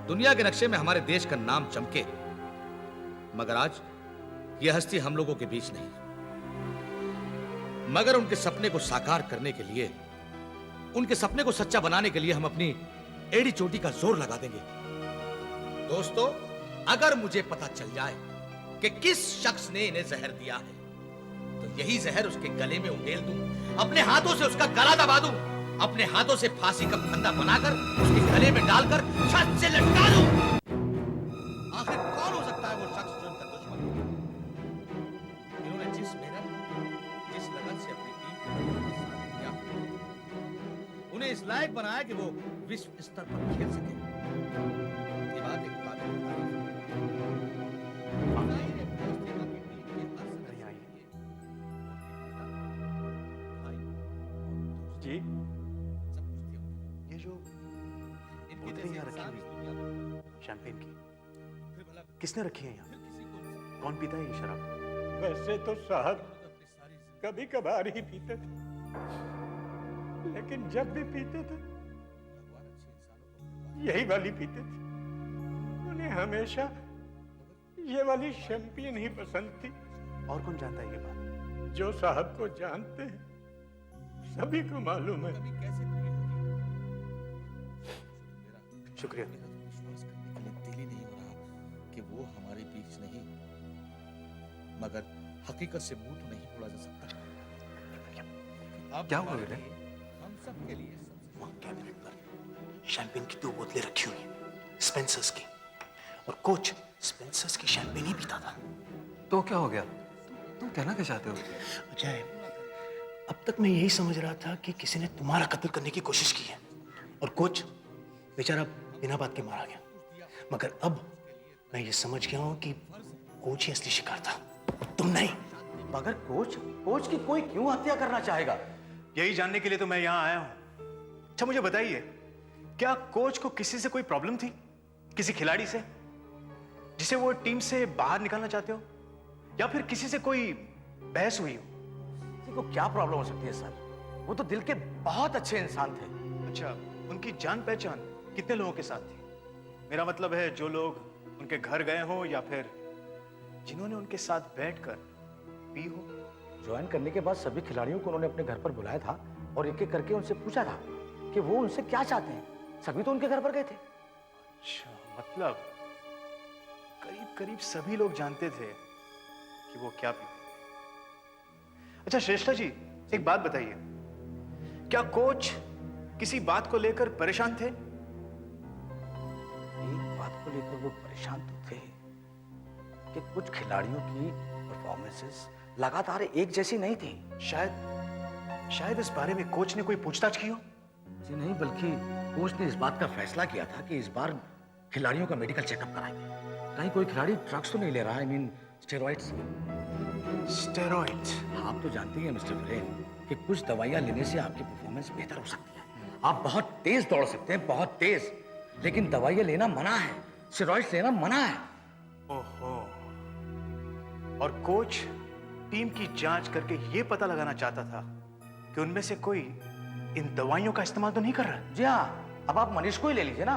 दुनिया के नक्शे में हमारे देश का नाम चमके। मगर आज यह हस्ती हम लोगों के बीच नहीं। मगर उनके सपने को साकार करने के लिए, उनके सपने को सच्चा बनाने के लिए हम अपनी एड़ी चोटी का जोर लगा देंगे। दोस्तों, अगर मुझे पता चल जाए कि किस शख्स ने इन्हें जहर दिया है तो यही जहर उसके गले में उंडेल दूं, अपने हाथों से उसका गला दबा दूं, अपने हाथों से फांसी का फंदा बनाकर उसके गले में डालकर छत से लटका दूं। आखिर कौन हो सकता है वो शख्स जो इनका दुश्मन है? इन्होंने जिस मेहनत, जिस लगन से अपनी टीम को साथ दिया, उन्हें इस लायक बनाया कि वो विश्व स्तर पर खेल सके। ये बात एक जी, ये जो बोतलें यहाँ रखी हुई शैंपेन की, किसने रखी है यहाँ? कौन पीता है ये शराब? वैसे तो साहब कभी कभार ही पीते थे, लेकिन जब भी पीते थे यही वाली पीते थे। उन्हें हमेशा ये वाली शैंपेन ही पसंद थी। और कौन जानता है ये बात? जो साहब को जानते हैं सभी को मालूम है। शुक्रिया। विश्वास करने के लिए दिल ही नहीं हो रहा कि वो हमारे बीच नहीं, मगर हकीकत से मुंह तो नहीं मोड़ा जा सकता। क्या हुआ बेटे? हम सब के लिए वहां कैबिनेट पर शैंपेन की 2 बोतलें रखी हुई हैं, स्पेंसर्स की, और कोच स्पेंसर्स की शैंपेन ही पीता था। तो क्या हो गया? तुम कहना क्या चाहते हो? अजय, अब तक मैं यही समझ रहा था कि किसी ने तुम्हारा कत्ल करने की कोशिश की है और कोच बेचारा बिना बात के मारा गया। मगर अब मैं ये समझ गया हूं कि कोच ही असली शिकार था, तुम नहीं। मगर कोच की कोई क्यों हत्या करना चाहेगा? यही जानने के लिए तो मैं यहां आया हूं। अच्छा मुझे बताइए, क्या कोच को किसी से कोई प्रॉब्लम थी? किसी खिलाड़ी से जिसे वो टीम से बाहर निकालना चाहते हो, या फिर किसी से कोई बहस हुई हो? किसी को क्या प्रॉब्लम हो सकती है सर? वो तो दिल के बहुत अच्छे इंसान थे। अच्छा, उनकी जान पहचान कितने लोगों के साथ थी? मेरा मतलब है जो लोग उनके घर गए हो या फिर जिन्होंने उनके साथ बैठकर पी हो। ज्वाइन करने के बाद सभी खिलाड़ियों को उन्होंने अपने घर पर बुलाया था और एक एक करके उनसे पूछा था कि वो उनसे क्या चाहते हैं। सभी तो उनके घर पर गए थे। अच्छा, मतलब करीब करीब सभी लोग जानते थे कि वो क्या पीते थे। अच्छा श्रेष्ठा जी, एक बात बताइए, क्या कोच किसी बात को लेकर परेशान थे? लोग परेशान तो थे कि कुछ खिलाड़ियों की परफॉर्मेंसेस लगातार एक जैसी नहीं थी। शायद इस बारे में कोच ने कोई पूछताछ की हो। जी नहीं, बल्कि कोच ने इस बात का फैसला किया था कि इस बार खिलाड़ियों का मेडिकल चेकअप कराएंगे। कहीं कोई खिलाड़ी ड्रग्स तो नहीं ले रहा, आई मीन स्टेरॉइड्स। स्टेरॉइड्स? आप तो जानते ही हैं मिस्टर वीरेन कि कुछ दवाइयां लेने से आपकी परफॉर्मेंस बेहतर हो सकती है। आप बहुत तेज दौड़ सकते हैं, बहुत तेज, लेकिन दवाइयां लेना मना है, स्टेरॉइड्स लेना मना है। ओहो, और कोच टीम की जांच करके यह पता लगाना चाहता था कि उनमें से कोई इन दवाइयों का इस्तेमाल तो नहीं कर रहा। जी हाँ, अब आप मनीष को ही ले लीजिए ना।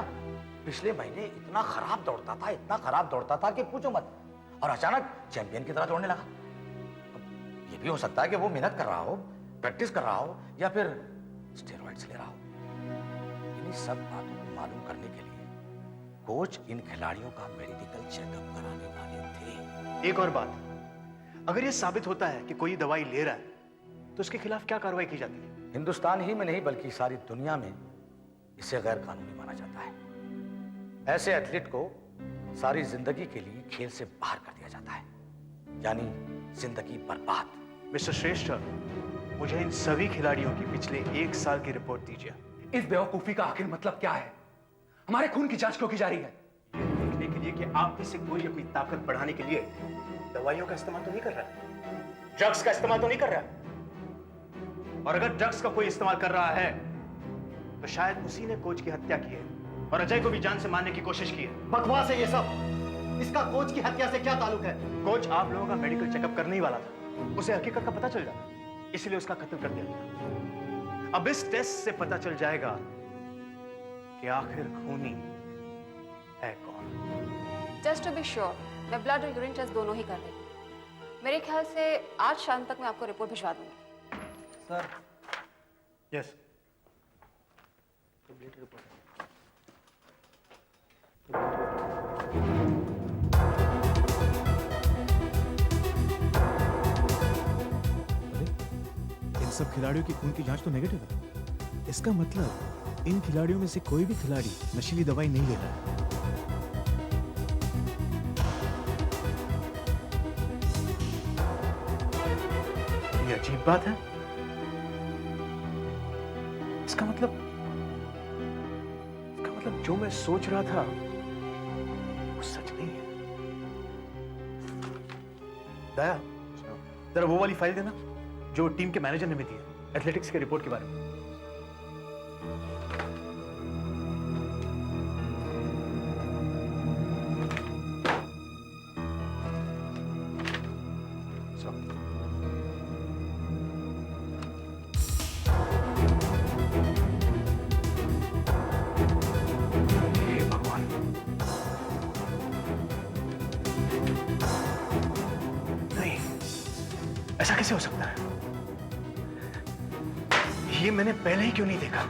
पिछले महीने इतना खराब दौड़ता था कि पूछो मत, और अचानक चैंपियन की तरह दौड़ने लगा। अब ये भी हो सकता है कि वो मेहनत कर रहा हो, प्रैक्टिस कर रहा हो, या फिर स्टेरॉइड्स ले रहा हो। इन्हीं सब बातों को मालूम करने के लिए कोच इन खिलाड़ियों का मेडिकल चेकअप कराने वाले थे। एक और बात, अगर यह साबित होता है कि कोई दवाई ले रहा है तो उसके खिलाफ क्या कार्रवाई की जाती है? हिंदुस्तान ही में नहीं बल्कि सारी दुनिया में इसे गैर कानूनी माना जाता है। ऐसे एथलीट को सारी जिंदगी के लिए खेल से बाहर कर दिया जाता है, यानी जिंदगी बर्बाद। मिस्टर श्रेष्ठ, मुझे इन सभी खिलाड़ियों की पिछले 1 साल की रिपोर्ट दीजिए। इस बेवकूफी का आखिर मतलब क्या है? हमारे खून की जांच क्यों की जा रही है? देखने के लिए कि आप में से कोई अपनी ताकत बढ़ाने के लिए दवाइयों का इस्तेमाल तो नहीं कर रहा, ड्रग्स का इस्तेमाल तो नहीं कर रहा। और अगर ड्रग्स का कोई इस्तेमाल कर रहा है तो शायद उसी ने कोच की हत्या की है और अजय को भी जान से मारने की कोशिश की है। बकवास है ये सब। इसका कोच की हत्या से क्या ताल्लुक है? कोच आप लोगों का मेडिकल चेकअप करने ही वाला था, उसे हकीकत का पता चल जाता, इसलिए उसका कत्ल कर दिया गया। अब इस टेस्ट से पता चल जाएगा कि आखिर खूनी है कौन। जस्ट टू बी श्योर, मैं ब्लड और यूरिन टेस्ट दोनों ही कर रही हूँ। मेरे ख्याल से आज शाम तक मैं आपको रिपोर्ट भिजवा दूंगी। सर। यस। इन सब खिलाड़ियों की खून की जांच तो नेगेटिव है। इसका मतलब इन खिलाड़ियों में से कोई भी खिलाड़ी नशीली दवाई नहीं ले रहा है। ये अजीब बात है। इसका मतलब जो मैं सोच रहा था वो सच नहीं है। दया, जरा वो वाली फाइल देना जो टीम के मैनेजर ने भी दी है, एथलेटिक्स के रिपोर्ट के बारे में। ऐसा कैसे हो सकता है? ये मैंने पहले ही क्यों नहीं देखा?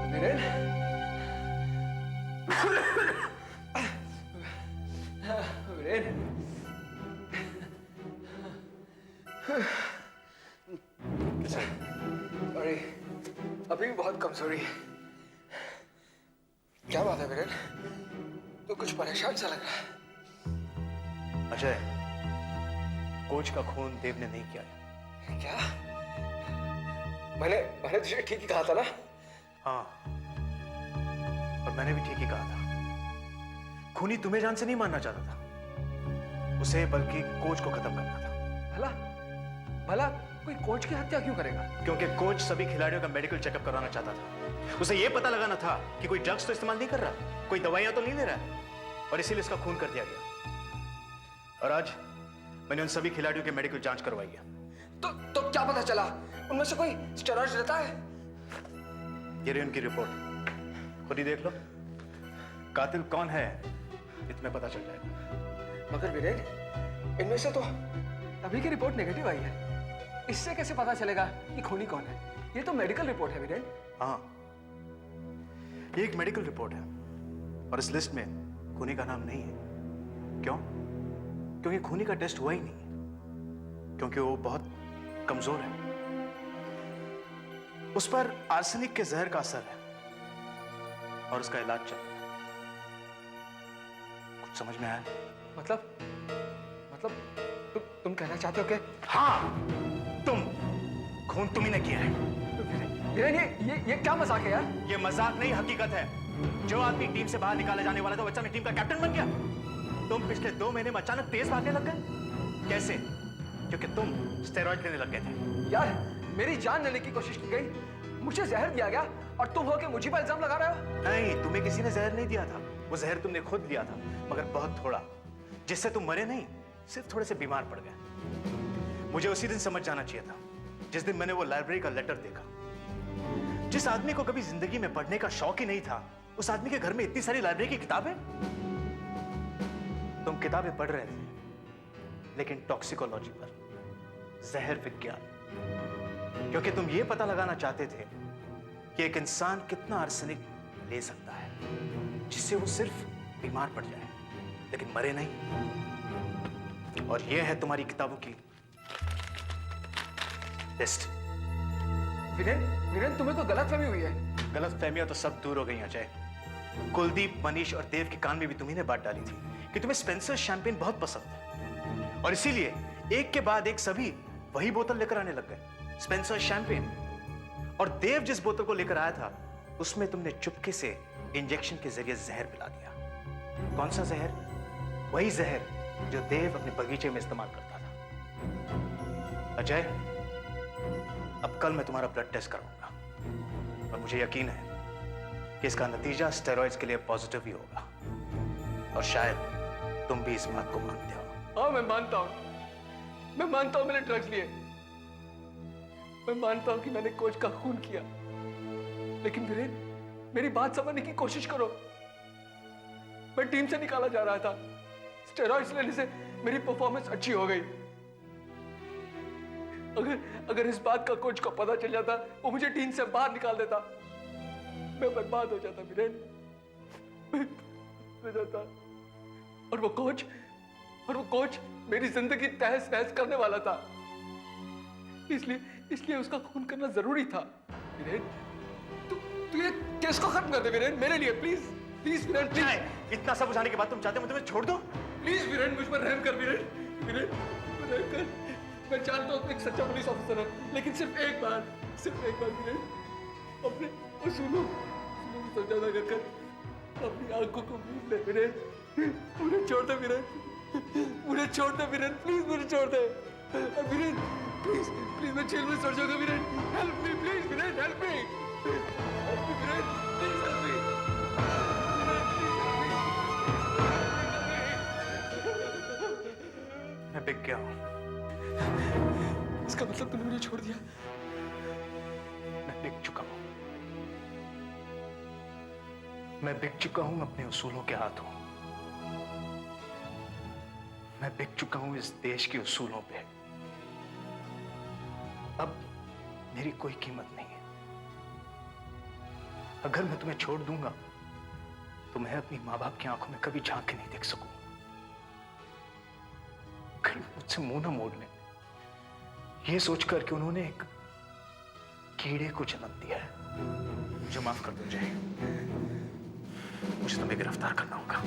वीरेन, वीरेन, अरे अभी भी बहुत कमजोरी है। क्या बात है वीरेन? तो कुछ परेशान सा लग रहा है। अजय, कोच का खून देव ने नहीं किया है। क्या? मैंने तुझे ठीक ही कहा था ना? हाँ, और मैंने भी ठीक ही कहा था। खूनी तुम्हें जान से नहीं मारना चाहता था, उसे बल्कि कोच को खत्म करना था। भला कोई कोच की हत्या क्यों करेगा? क्योंकि कोच सभी खिलाड़ियों का मेडिकल चेकअप कराना चाहता था। उसे यह पता लगाना था कि कोई ड्रग्स तो इस्तेमाल नहीं कर रहा, कोई दवाइयां तो नहीं ले रहा है, और इसीलिए इसका खून कर दिया गया। और आज मैंने उन सभी खिलाड़ियों की मेडिकल जांच करवाई है। तो क्या पता चला? उनमें से कोई स्टेरॉइड्स लेता है? ये रही उनकी रिपोर्ट, खुद ही देख लो। कातिल कौन है ये तुम्हें पता चल जाएगा। मगर वीरेन, इनमें से तो अभी की रिपोर्ट नेगेटिव आई है। इससे कैसे पता चलेगा कि खूनी कौन है? ये तो मेडिकल रिपोर्ट है वीरेन। हाँ, ये एक मेडिकल रिपोर्ट है और इस लिस्ट में खूनी का नाम नहीं है। क्यों? क्योंकि खूनी का टेस्ट हुआ ही नहीं, क्योंकि वो बहुत कमजोर है। उस पर आर्सेनिक के जहर का असर है और उसका इलाज चल रहा है। कुछ समझ में आया? मतलब तुम कहना चाहते हो कि हाँ, तुम खून तुम्ही ने किया है। वीरेन, ये क्या मजाक है यार? ये मजाक नहीं, हकीकत है। जो आदमी टीम से बाहर निकाला जाने वाला था, वो अचानक टीम का कैप्टन बन गया। तुम पिछले 2 महीने में अचानक तेज भागने लग गए। कैसे? क्योंकि तुम स्टेरॉइड लेने लग गए थे। यार, मेरी जान लेने की कोशिश की गई, मुझे जहर दिया गया और तुम हो के मुझे पर इल्जाम लगा रहे हो? नहीं, तुम्हें किसी ने जहर नहीं दिया था। वो जहर तुमने खुद लिया था, मगर बहुत थोड़ा, जिससे तुम मरे नहीं, सिर्फ थोड़े से बीमार पड़ गए। मुझे उसी दिन समझ जाना चाहिए था, जिस दिन मैंने वो लाइब्रेरी का लेटर देखा। जिस आदमी को कभी जिंदगी में पढ़ने का शौक ही नहीं था, उस आदमी के घर में इतनी सारी लाइब्रेरी की किताबें। तुम किताबें पढ़ रहे थे, लेकिन टॉक्सिकोलॉजी पर, जहर विज्ञान, क्योंकि तुम ये पता लगाना चाहते थे कि एक इंसान कितना आर्सेनिक ले सकता है जिससे वो सिर्फ बीमार पड़ जाए लेकिन मरे नहीं। और ये है तुम्हारी किताबों की लिस्ट। वीरेन, तुम्हें कोई गलतफहमी हुई है? गलतफहमियां तो सब दूर हो गई अजय। कुलदीप, मनीष और देव के कान में भी तुम्ही ने बात डाली थी कि तुम्हें स्पेंसर शैंपेन बहुत पसंद है, और इसीलिए एक के बाद एक सभी वही बोतल लेकर आने लग गए, स्पेंसर शैंपेन। और देव जिस बोतल को लेकर आया था, उसमें तुमने चुपके से इंजेक्शन के जरिए जहर मिला दिया। कौन सा जहर? वही जहर जो देव अपने बगीचे में इस्तेमाल करता था। अजय, अब कल मैं तुम्हारा ब्लड टेस्ट कराऊंगा, और मुझे यकीन है कि इसका नतीजा स्टेरॉइड्स के लिए पॉजिटिव ही होगा, और शायद तुम भी इस बात को मानते हो। हाँ, मैं मानता हूं मैंने ड्रग्स लिए। मैं मानता हूं कि मैंने कोच का खून किया, लेकिन वीरेन, मेरी बात समझने की कोशिश करो। मैं टीम से निकाला जा रहा था, स्टेरॉइड्स लेने से मेरी परफॉर्मेंस अच्छी हो गई। अगर इस बात का कोच को पता चल जाता, वो मुझे टीम से बाहर निकाल देता, मैं बर्बाद हो जाता वीरेन, हो जाता। और वो कोच मेरी जिंदगी तहस नहस करने वाला था, इसलिए उसका खून करना जरूरी था। वीरेन, तू ये केस को खत्म कर दे वीरेन, मेरे लिए प्लीज वीरेन, प्लीज। इतना सब बुझाने के बाद तुम चाहते हो मैं तुम्हें छोड़ दूं? प्लीज वीरेन, मुझ पर रहम कर वीरेन, रहम कर। मैं जानता हूं एक सच्चा पुलिस ऑफिसर है, लेकिन सिर्फ एक बार वीरेन, अपने उसूलों को समझौता कर अपनी आंखों को मूंद ले वीरेन। मुझे छोड़ दे वीरेन, प्लीज मुझे छोड़ दे वीरेन, प्लीज मैं जेल में सड़ जाऊंगा Viren. Help me please Viren, help me Viren, please help me. मैं बिक गया हूं। इसका मतलब तूने मुझे छोड़ दिया? मैं बिक चुका हूं। मैं बिक चुका हूं अपने उसूलों के हाथों। मैं बिक चुका हूं इस देश के उसूलों पे। अब मेरी कोई कीमत नहीं है। अगर मैं तुम्हें छोड़ दूंगा तो मैं अपनी माँ बाप की आंखों में कभी झांक के नहीं देख सकूंगा। कहीं मुझसे मुंह ना मोड़ लें, ये सोचकर कि उन्होंने एक कीड़े को जन्म दिया है। मुझे माफ कर दो जय, मुझे तुम्हें गिरफ्तार करना होगा।